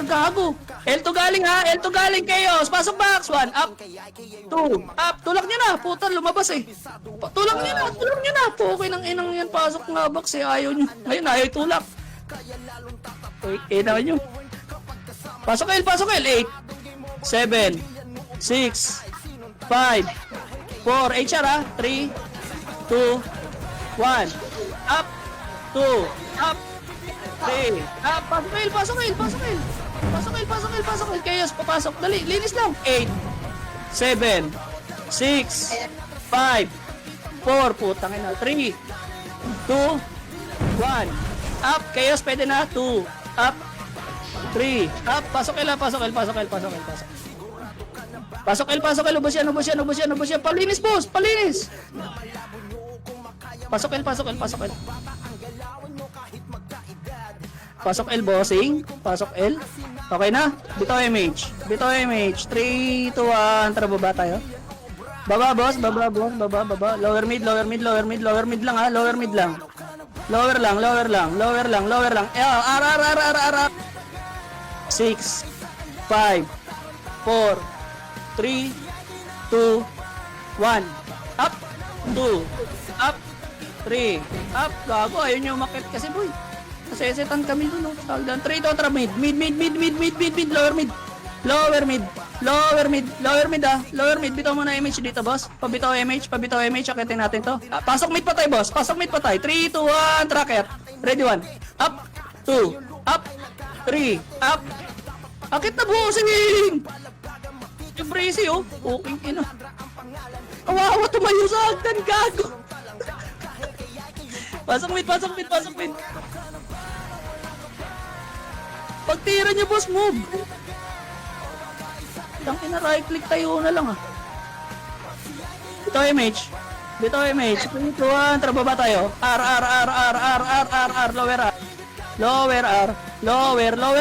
E: Gago. L2 galing chaos. Pasok box. 1 up. 2 up. Tulak niya na. Puta, lumabas eh. Tulak niya na. Okay nang inang yan. Pasok nga box eh. Ayaw nyo. Ngayon, ayaw tulak. Naman nyo. Pasok L. 8, 7, 6, 5, 4. HR 3, 2, 1. Up. 2 up. 3 up. Pasok L. Chaos, papasok. Dali, linis lang. 8, 7, 6, 5, 4. Putang ina. 3, 2, 1. Up. Chaos, pwede na. 2 up. 3 up. Pasok L. Ubos yan. Palinis, boss. Pasok L. Pasok L, bossing. Pasok L. Okay na? Bito MH. 3, 2, 1. Tara, baba tayo. Baba, boss. Baba. Lower mid lang ha. Lower lang. R. 6, 5, 4, 3, 2, 1. Up. 2 up. 3 up. Gago, ayun yung umakit kasi, boy. Nasesetan kami dun, oh. Sagdan. 3 to trap mid. Mid, lower mid. Lower mid. Lower mid ah. Lower mid. Bitaw mo na image dito, boss. Pabitaw image. Akitin natin to. Ah, pasok mid pa tayo, boss. 3, 2, 1, tracker. Ready, 1. Up. 2. Up. 3. Up. Akit na bossing! Yung Brazy, oh. Okay, ina. Kawawa, tumayo sa hagdan, gago. Pasok mid. Pagtira niyo, boss, move. Ang ina, right click tayo na lang, ah. Dito image. 3, 2, 1, trababa tayo. R, lower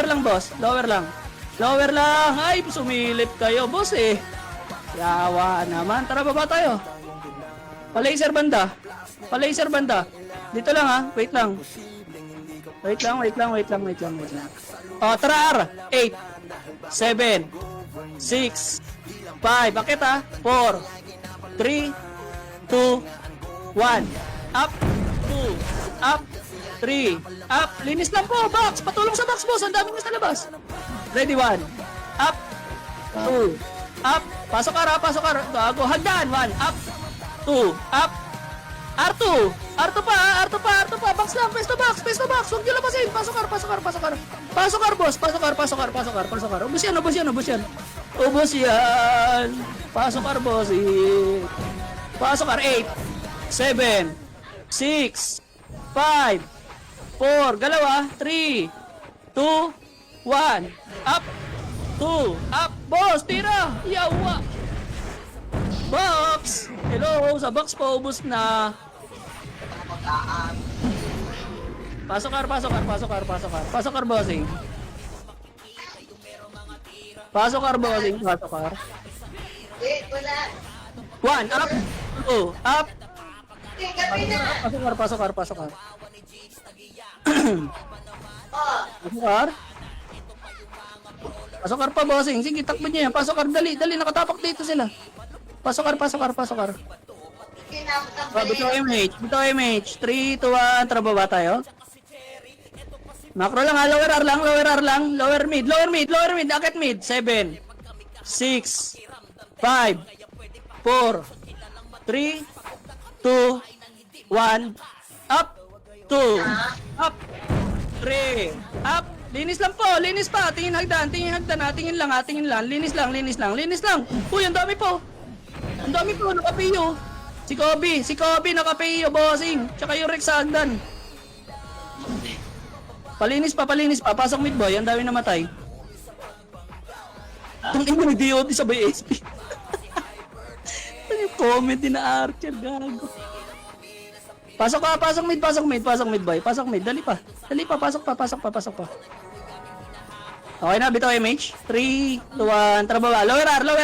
E: lang, boss. Lower lang. Ay, sumilip kayo, boss, eh. Yawa naman. Tara, baba tayo. Pa-laser banda. Dito lang, ha. Wait lang. O, tara, R. 8, 7, 6, 5. Bakit, ha? 4, 3, 2, 1. Up, 2, up, 3, up. Linis lang po, box. Patulong sa box, boss. Ang dami nyo sa labas. Ready, 1. Up, 2, up. Pasok ka. Gago, hagdan. 1, up, 2, up. R2 pa. Box lang, face to box. Huwag nyo labasin. Pasok ka, boss. Ubus yan. Pasok ka, boss. Pasok ka, 8, 7, 6, 5, 4, galawa, 3, 2, 1, up, 2, up, boss, tira, yawa. Box! Hello, sa box po, ubus na. Pasok kar, bossing. Pasok kar. 1, up, 2, up. Pasok kar. Pasok kar pa, bossing. Sige, takbo niya yan. Pasok kar, dali, nakatapak dito sila. Pasok kar. Bito image. 3, 2, 1, trababa tayo. Macro lang ha, lower R lang. Lower mid. Akit mid. 7, 6, 5, 4, 3, 2, 1, up, 2, up, 3, up. Linis pa. Tingin hagdan. Tingin lang. Linis lang. Uy, ang dami po, nakapiyo. Si Kobe, nakapiyo, bossing. Tsaka yung Rex sa hagdan. Palinis pa. Pasok mid boy, ang dami namatay. Ang ina nag-DOT sabay SP. Ano yung comment din na Archer, gago. Pasok mid boy. Dali pa. Pasok pa. Okay na, bitaw image. 3, 2, 1, trababa. Lower R. Lower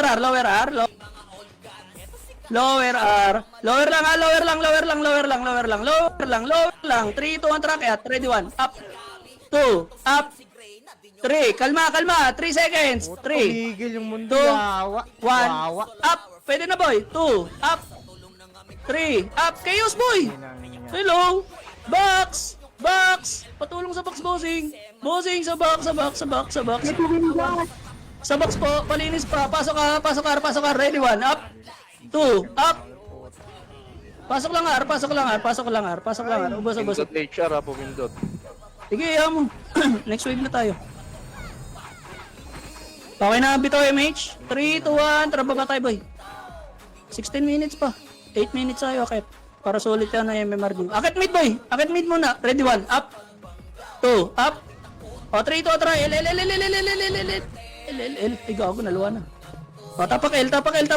E: lang. 3, 2, 1, track at. Ready, 1. Up. 2. Up. 3. Kalma. 3 seconds. 3.
D: Tumigil yung mundo.
E: 2. 1. Up. Pwede na, boy. 2. Up. 3. Up. Chaos, boy. Hello. Box. Patulong sa box, bossing. Sa box. Sa box po. Palinis pa. Pasok ka. Ready, 1. Up. 2, up. Pasok lang R. Ubos.
C: Pindot HR ha, pumindot.
E: Sige, mo. Next wave na tayo. Okay na, bitaw MH. 3, 2, 1, trababa tayo, boy. 16 minutes pa. 8 minutes tayo, akit. Para sulit yan na MMR din. Akit mid, boy. Akit mid muna. Ready, 1, up. 2, up. O, 3, 2, try. L. Ay, gago, naluwa na. O, tapak L. Tapak L.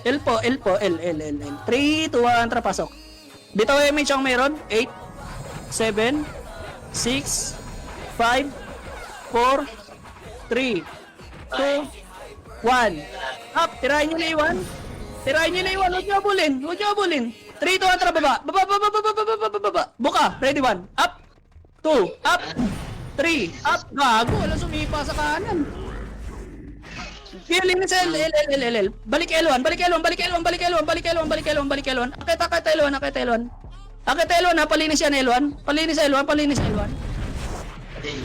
E: L po. L. 3, 2, 1, tara, pasok. Bitaw MH ang meron. 8, 7, 6, 5, 4, 3, 2, 1. Up. Tirahin nyo na iwan. Huwag nyo abulin. 3, 2, 1, tara, baba. Buka. Ready, 1. Up. 2. Up. 3. Up. Gago. Wala sumipa sa kanan. Feeling sa L. Balik L1. Akit L1. Akit L1 ha, palinis yan L1. Palinis L1, palinis L1.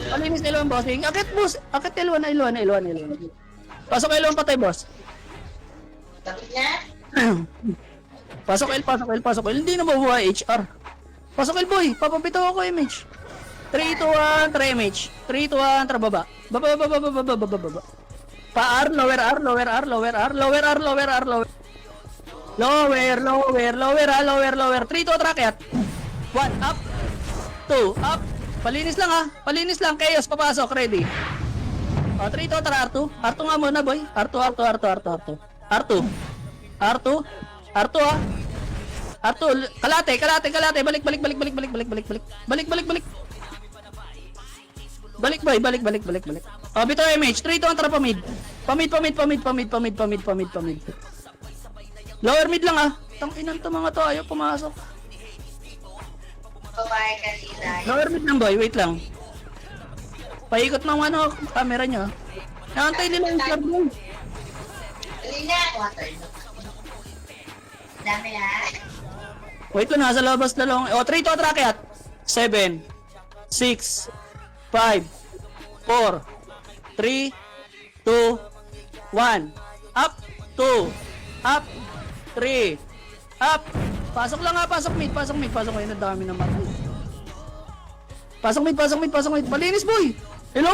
E: Palinis L1, bossing. Akit boss, akit L1. Pasok L1 patay, boss. Pasok L. Hindi na mabuhay HR. Pasok L, boy. Papapitaw ako image. 3, 2, 1, 3 image. 3, 2, 1, tara baba. Baba. Pa R, lower R. Lower. Lower. 3, 2, tracket. 1, up. 2, up. Palinis lang ha. Palinis lang. Chaos, papasok. Ready. 3, 2, tara R2. R2 nga muna, boy. R2 ha. R2, kalate. Balik. Balik, boy. Bito image. 3, 2, tara pamid. Pamid. Lower mid lang ah. Tang-inan to mga to, ayaw pumasok. Lower mid lang, boy, wait lang. Paikot ng ano, camera niya. Naantay nila yung club mo.
F: Dami na.
E: Wait lang, nasa labas na lang. 3 to track at 7 6 5 4 3 2 1 up 2 up 3 up. Pasok lang ha, pasok mid. Ayun, ang dami naman. Pasok mid. Palinis, boy. Hello.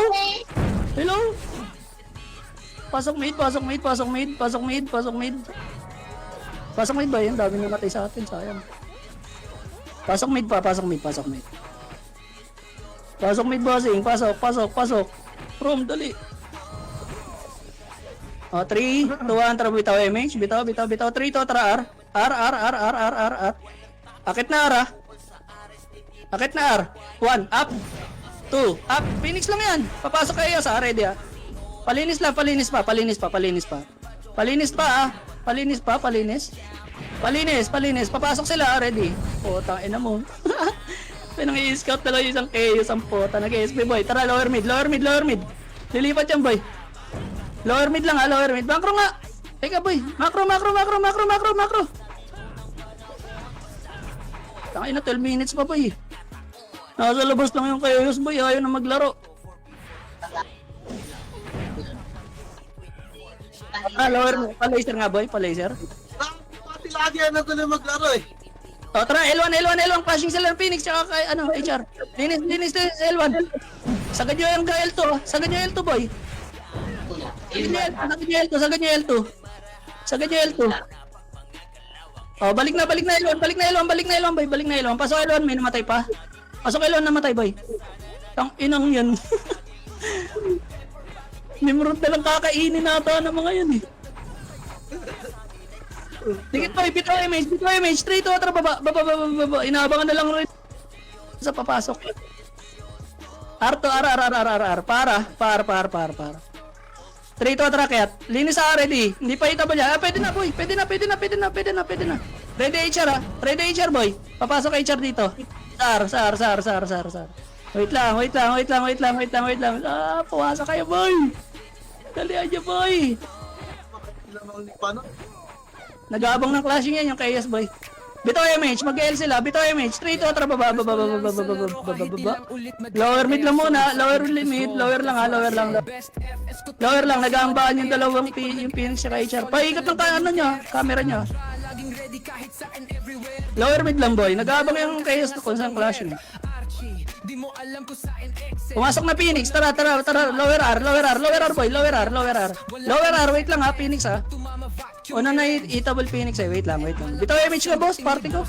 E: Pasok mid ba? Yan, dami namatay sa atin, sayang. Pasok mid. Pasok mid, bossing. Pasok. From, dali. 3, 2, 1, tara bitaw MH. Bitaw. 3, 2, tara R. R. Akit na R. 1, up. 2, up. Phoenix lang yan. Papasok kayo sa ready ah. Palinis pa. Papasok sila, ready. Putang ina mo. Pinang i-scout na lang isang chaos ang puta. Nag-SB, boy. Tara, lower mid. Lilipat yan, boy. Lower mid lang ha, Macro nga. Teka, boy. Macro. Tangina, 12 minutes pa, boy. Nasa labas lang yung chaos, boy. Ayaw na maglaro. Lower mo. Pa-laser nga, boy.
D: Pati lagi yan na tuloy maglaro eh.
E: Tara, L1. Flashing sila ng Phoenix, tsaka kay, HR. Linis, L1. Sagad nyo yung L2, boy. Sagad nyo L2. Balik na L1, boy. Pasok L1, may namatay pa. Boy. Tang inang yan. Nimrod na lang kakainin nata ng mga yan eh. Dikit boy, bitaw image. 3, 2, tara baba. Inaabangan na lang rin sa papasok. R2, R. Para. 3, 2, tara kayat. Linis sa ready. Hindi pa hitable yan. Pwede na, boy. Pwede na. Ready HR ha. Ready HR, boy. Papasok HR dito. Sar. Wait lang. Puwasa kayo, boy. Dalihan niyo, boy. Nag-aabang ng clashing yan yung KS, boy. Bitaw MH, mag-L sila. 3, 2, tara baba. Lower mid lang muna. Lower lang. Nag-aambaan yung dalawang yung Phoenix sa HR. Paikot ng camera niya. Lower mid lang, boy. Nag-aabang yung KS kung saan clashing. Pumasok na Phoenix. Tara. Lower R, boy. Lower R, wait lang ha, Phoenix ha. Una na hitable Phoenix eh. Wait lang. Bitaw image ka, boss. Party ko.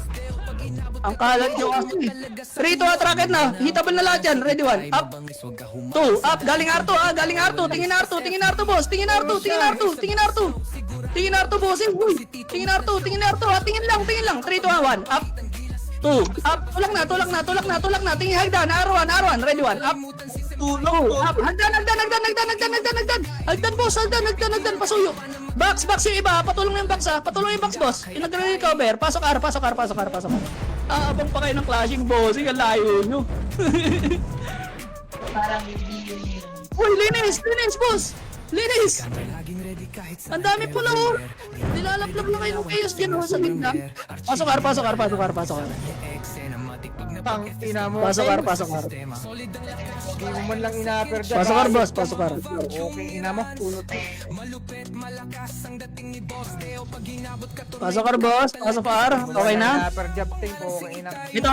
E: Ang kalat yung kasi. 3, 2, attracket na. Hitable na lahat yan. Ready, 1. Up. 2. Up. Galing R2 ha. Tingin R2, boss. Tingin R2, boss. Uy. Tingin R2 ha. Tingin lang. 3, 2, 1. Up. 2. Up. Tulak na. Tingin hagdan. R1. Ready, 1. Up. 2. Up. Hagdan. Hagdan, boss. Hagdan. Pasuyo. Box yung iba. Patulong yung box, boss. Yung nagre-recover. Pasok R. Abang pa kayo ng clashing, boss. Ang layo nyo.
F: Parang hindi yun.
E: Uy, linis, boss. Ang dami pula, oh. Nilalaplap na kayo ng chaos dyan, oh, sa gitna. Pasok R.
D: Tang ina mo.
E: Pasok kar, pasok kar.
D: Hindi mo man lang ina-upper dyan.
E: Pasok kar, boss, pasok kar.
D: Okay, ina mo. Ulot.
E: Pasok kar, boss, pasok kar. Okay na?
D: Ina-upper jab ting po. Okay ina.
E: Bito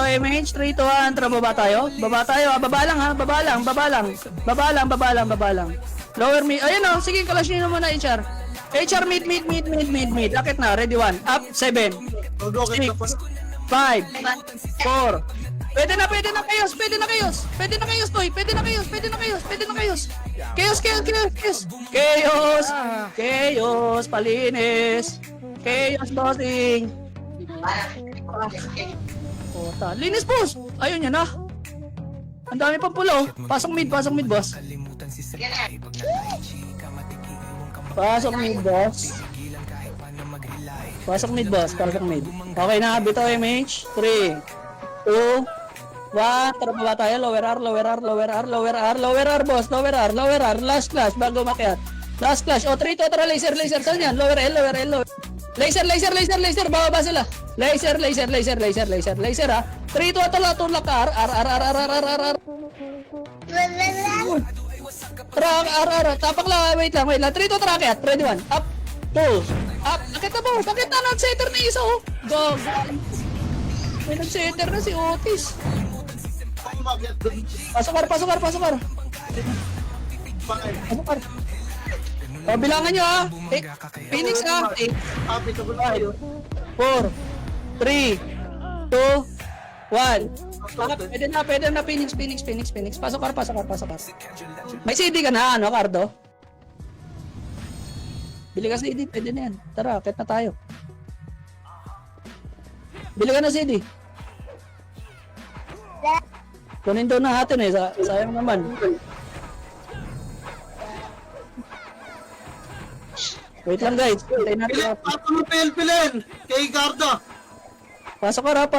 E: MH, 3 to 1, tara baba tayo. Baba tayo, baba lang ha, baba lang. Baba lang. Lower mid, ayun o, sige, kalash nyo muna HR. HR mid. Akit na, ready 1, up, 7, 6, 5, 4. Pwede na kayos, boy. Pwede na kayos. Chaos, palinis. Chaos, bossing. Puta, linis, boss. Ayun yan, ah. Ang dami pang pulo. Pasok mid, boss. Pasok mid, boss. Okay na, bito MH. 3, 2, 1. Tara baba tayo. Lower R, boss. Lower R. Last clash, bago makiat. Last clash. O, 3 to, tara, laser. Saan yan? Lower L. Laser. Bababa sila. Laser, ha. 3 to, tulak ka. R. Tara, tapak lang. Wait lang. 3 to, tara, kiat. Ready 1. Up. 2. Up. Nakit na mo. Bakit na nag-setter na isa, oh? Go. May nag-setter na si Otis. Pasok kar. O, bilangan nyo ha. Phoenix ha. 8, 5, 4, 3, 2, 1. Pwede na. Phoenix. Pasok kar. May CD ka na, ano, Cardo? Bili ka CD, pwede na yan. Tara, kahit na tayo. Bili ka na CD. Kunin daw na natin eh, sayang naman. Wait lang guys, hintayin natin.
B: Pato mo pilpilin kay Garda.
E: Pasok kar.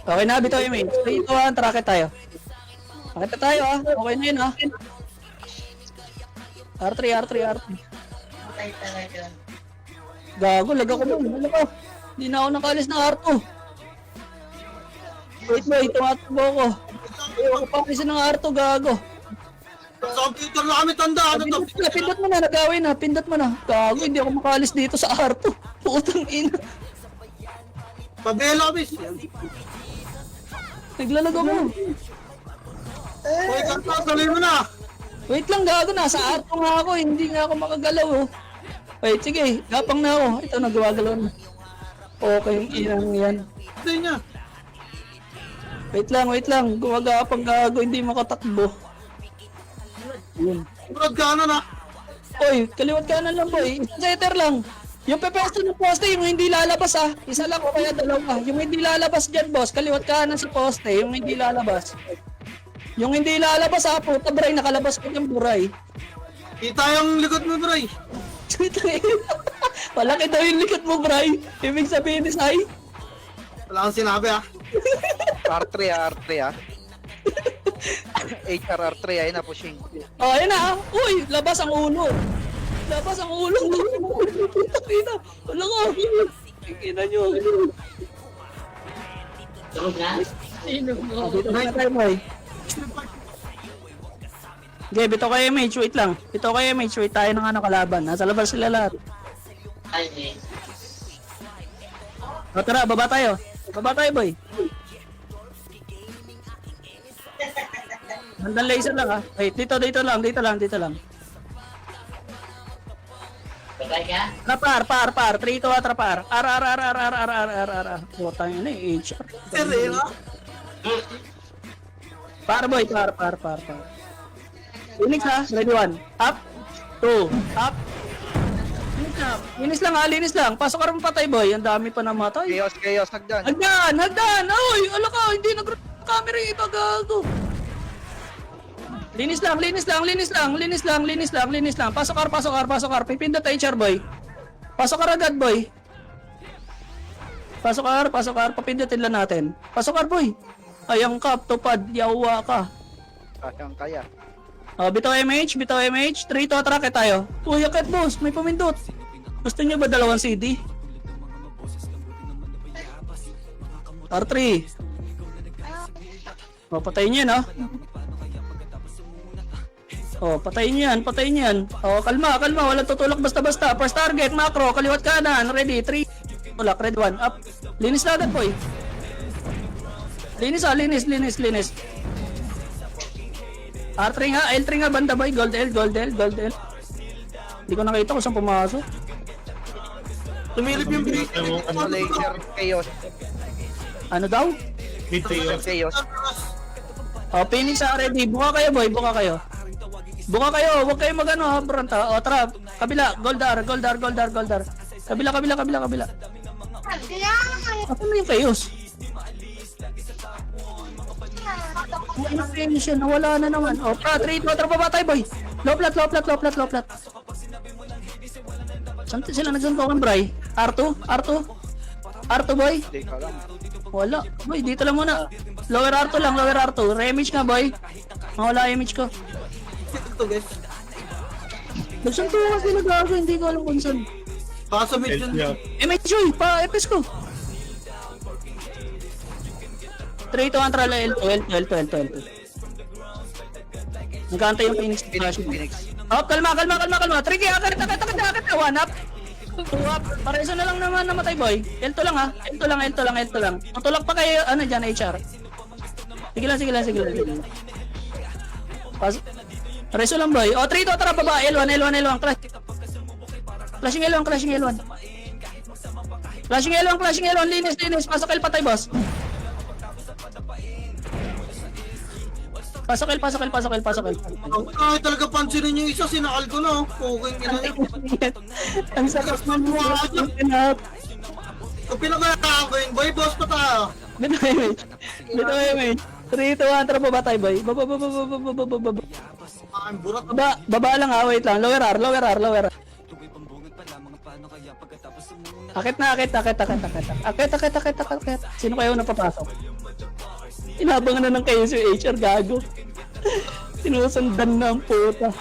E: Okay na, bitaw yung main. 3, 2, 1, tara, akit tayo. Akit na tayo ah, okay na yun ah. R3. Gago, lag ako mo. Hindi na ako nakalis ng R2. Wait, tumatakbo ako. Ayoko pa kasi ng R2, gago.
B: Sa computer na kami tanda. Ano to?
E: Pindot mo na, nagawin na. Pindot mo na. Gago, hindi ako makalis dito sa R2. Putang ina.
B: Pabela, bis.
E: Naglalag ako.
B: Hoy, Garda, salin mo na.
E: Wait lang, gago. Nasa R2 nga ako. Hindi nga ako makagalaw. Oh. Wait, sige. Gapang na ako. Ito, nagawagalaw na. Okay, yung inang yan.
B: Hindi niya.
E: Wait lang. Gumagapang gago. Hindi makatakbo. Yun.
B: Brad ka na.
E: Oy, kaliwat kanan lang boy. Isang setter lang. Yung pepesto ng poste, yung hindi lalabas ah. Isa lang o kaya dalawa. Yung hindi lalabas dyan boss, kaliwat kanan si poste, yung hindi lalabas. Yung hindi lalabas ah, puta bray, nakalabas ko yung buray.
B: Kita yung likod mo, Bray.
E: Malaki daw yung likod mo bray. Ibig sabihin ni Sai.
B: Wala kang sinabi, ah.
D: R3 ah. HRR3 ay na pushing.
E: Oh, ayun na ah. Uy, labas ang ulo. Putak ina. Wala ko. Ina nyo. Dito na tayo boy. Okay, bito kayo MH, wait lang. Wait tayo ng ano kalaban. Nasa labas sila lahat. O tara, baba tayo boy. Bandang laser lang ha. Wait, dito lang. Par. 3 to atra par. R. Botang yun eh, HR.
B: Serena.
E: Par boy, par. Phoenix ha, ready 1. Up. 2. Up. Linis lang. Pasok ka rin patay boy, ang dami pa namatay.
D: Chaos nagdan.
E: Hagdan! Uy, ala ka, hindi nag-camera yung iba, gago. Linis lang. Pasok kar. Pipindot HR boy. Pasok kar agad boy. Pasok kar. Papindutin lang natin. Pasok kar boy. Ayang ka, tupad, yawa ka.
D: Kaya.
E: Oh, bitaw MH. 3 to atake tayo. Uy, akit boss, may pumindot. Gusto niyo ba dalawang CD? R3. O, patayin niyo yan, ha? O, patayin niyo yan, patayin niyo yan. O, kalma, kalma, walang tutulak basta-basta. First target, macro, kaliwat kanan, ready, 3. Tulak, red 1, up. Linis na agad, boy. Linis, linis. R3 nga, L3 nga, banda, boy. Gold L. Hindi ko nakita kung saan pumasok.
D: Tumilip yung break. Ano laser chaos.
E: Ano daw?
B: Mid tayo.
D: Chaos.
E: O, finish sa ready. Buka kayo, boy. Buka kayo. Huwag kayo magano ha, branta. O, tara. Kabila. Goldar. Kabila. Ako na yung chaos. Ano finish yan? Nawala na naman. O, tara. 3, 2, tara pa tayo, boy. Low plat. Saan sila nagsuntokan, Bray? R2, boy.
D: Hindi ka lang.
E: Wala. Boy, dito lang muna. Lower R2. Remage nga, boy. Mawala image ko.
D: Ito guys.
E: Nagsuntukan sila gago, hindi ko alam kung saan.
D: Baka sa mid yun.
E: Image joy, pa-FS ko. 3, 2, 1, try L2. Nagkantay yung Phoenix.
D: Phoenix.
E: Oh, kalma. Tricky, akit. 1 up. 2 up. Pareso na lang naman namatay, boy. L2 lang, ha. L2 lang. Tutulak pa kayo, ano dyan, HR. Sige lang. Pareso lang, boy. O, 3, 2, tara, baba. L1. Flashing L1. Flashing L1. Linis. Pasok L patay, boss. Pasok L.
D: Ay, talaga pansinin yung isa, sinakal ko na. Okay,
E: Ang sakit ng mukha ko.
D: Kung pinagkakakaan ko yun, boy, boss pa tayo.
E: Bito image. 3, 2, 1, tara baba tayo, boy. Baba.
D: Ang burat.
E: Baba lang, ha. Wait lang. Lower R. Akit. Sino kayo napapasok? Inabangan na ng kayo si HR, gago. Sinusundan na ang puta.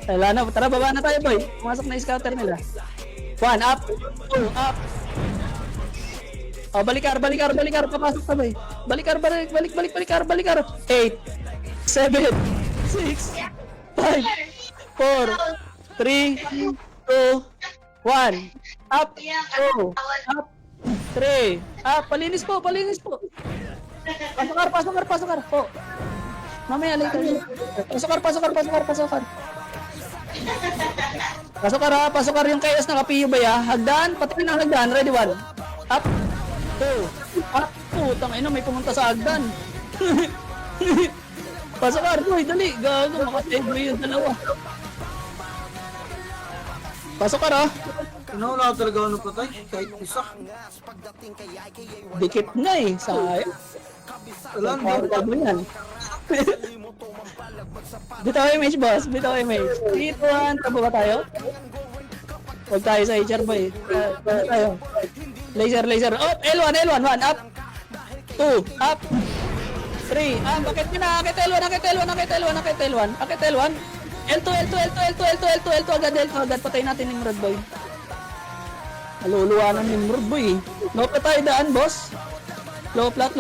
E: Wala na, tara baba na tayo, boy. Pumasok na yung scouter nila. 1 up, 2 up. Oh, balikar. Papasok ka, boy. Balikar. 8, 7, 6, 5, 4, 3, 2, 1. Up, 2, up, 3. Palinis po. Pasokar po. Mamaya later. Pasokar yung chaos na kapiyo ba ya? Hagdan, patayin ang hagdan. Ready 1. Up. 2. Up. Putang ina, may pumunta sa hagdan. Pasokar, boy, dali. Gago, makasave yung dalawa. Pasokar, ha.
D: Ano, wala talaga ano patay? Kahit isa.
E: Dikit na eh. Sayang.
D: Wala,
E: Powerful mo yan. Bitaw image, boss. 3, 2, 1. Tabo ba tayo? Huwag tayo sa HR, boy. Tayo. Laser. Up! L1. 1 up. 2 up. 3. Bakit nyo na? Akit L1. L2. Agad. Patay natin yung Nimrod, boy. Naluluwa ng Nimrod, boy. Low plat tayo daan, boss. Low plat.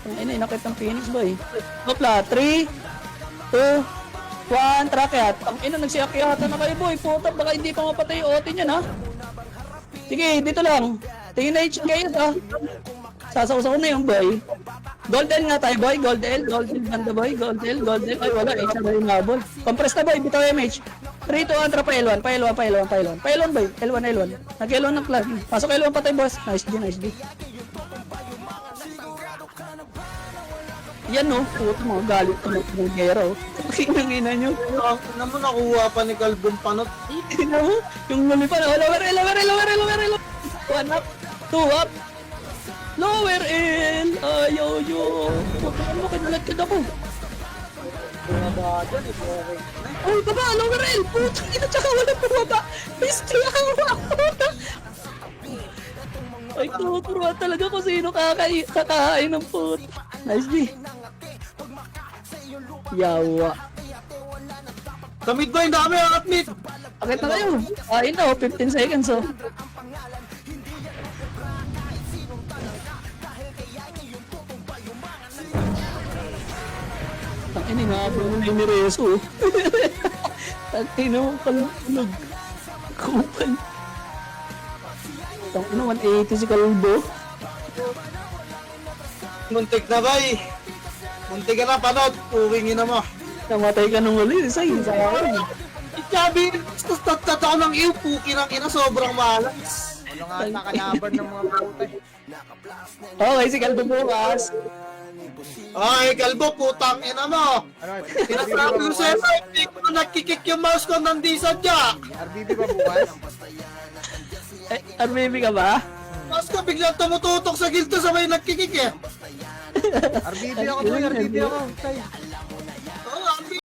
E: Ang inakit ng Phoenix, boy. Low plat. 3, 2, 1, tracket. Ang nagsiakyata na kayo, boy. Puta, baka hindi pa mapatay yung OT niyan, ha? Sige, dito lang. Tingin na HK yun, ha? Sasaw-saw na yung boy. Golden nga tayo, boy. Golden ganda, boy. Golden. Ay, wala. Isa ba yung nabol? Compress na, boy. Bitaw MH. 3, 2, 1, pa L1, boy. L1. Nag-L1 ng class. Pasok L1 patay, boss. Nice D. Yan, no. Puto, mga galit ko ng gero. Kinangina nyo.
D: Ano mo nakuha pa ni Calvin Panot?
E: Tingnan mo. Yung lumipan. Lower L. 1 up. 2 up. Lower L. Ayaw yun. Ano kinalagkad ako? Ay, baba. Lower L. Puto. Tsaka walang bumaba. Piste ako. Ay, tuturuan talaga kung sino kakain ng puto. Nice D. Yawa.
B: Sa mid ba yung dami at mid?
E: Akit na kayo. Ayun na, 15 seconds oh. Tangin nga po na yung nireso. Tangin na kalulog. Kupal. Tangin na 180 si Kalbo.
B: Muntik na bay. Muntik ka na, panot. Uwingin na mo.
E: Namatay ka nung uli. Sa akin.
B: Sabi, tatat ako ng iyo, puki ng ina, sobrang malas.
D: Ano nga ata kalaban ng mga puta eh.
E: Okay, si Kalbo bukas.
B: Ay, kalbo, putang ina mo.
D: Ano?
B: Sinasabi ko sa'yo, hindi ko na nakikik yung mouse ko ng disadya.
D: RBB ba bukas?
E: Eh, RBB ka ba?
B: Mouse ko biglang tumututok sa gilto sa may nagkikik eh.
D: RBB ako boy, RBB ako. Tay.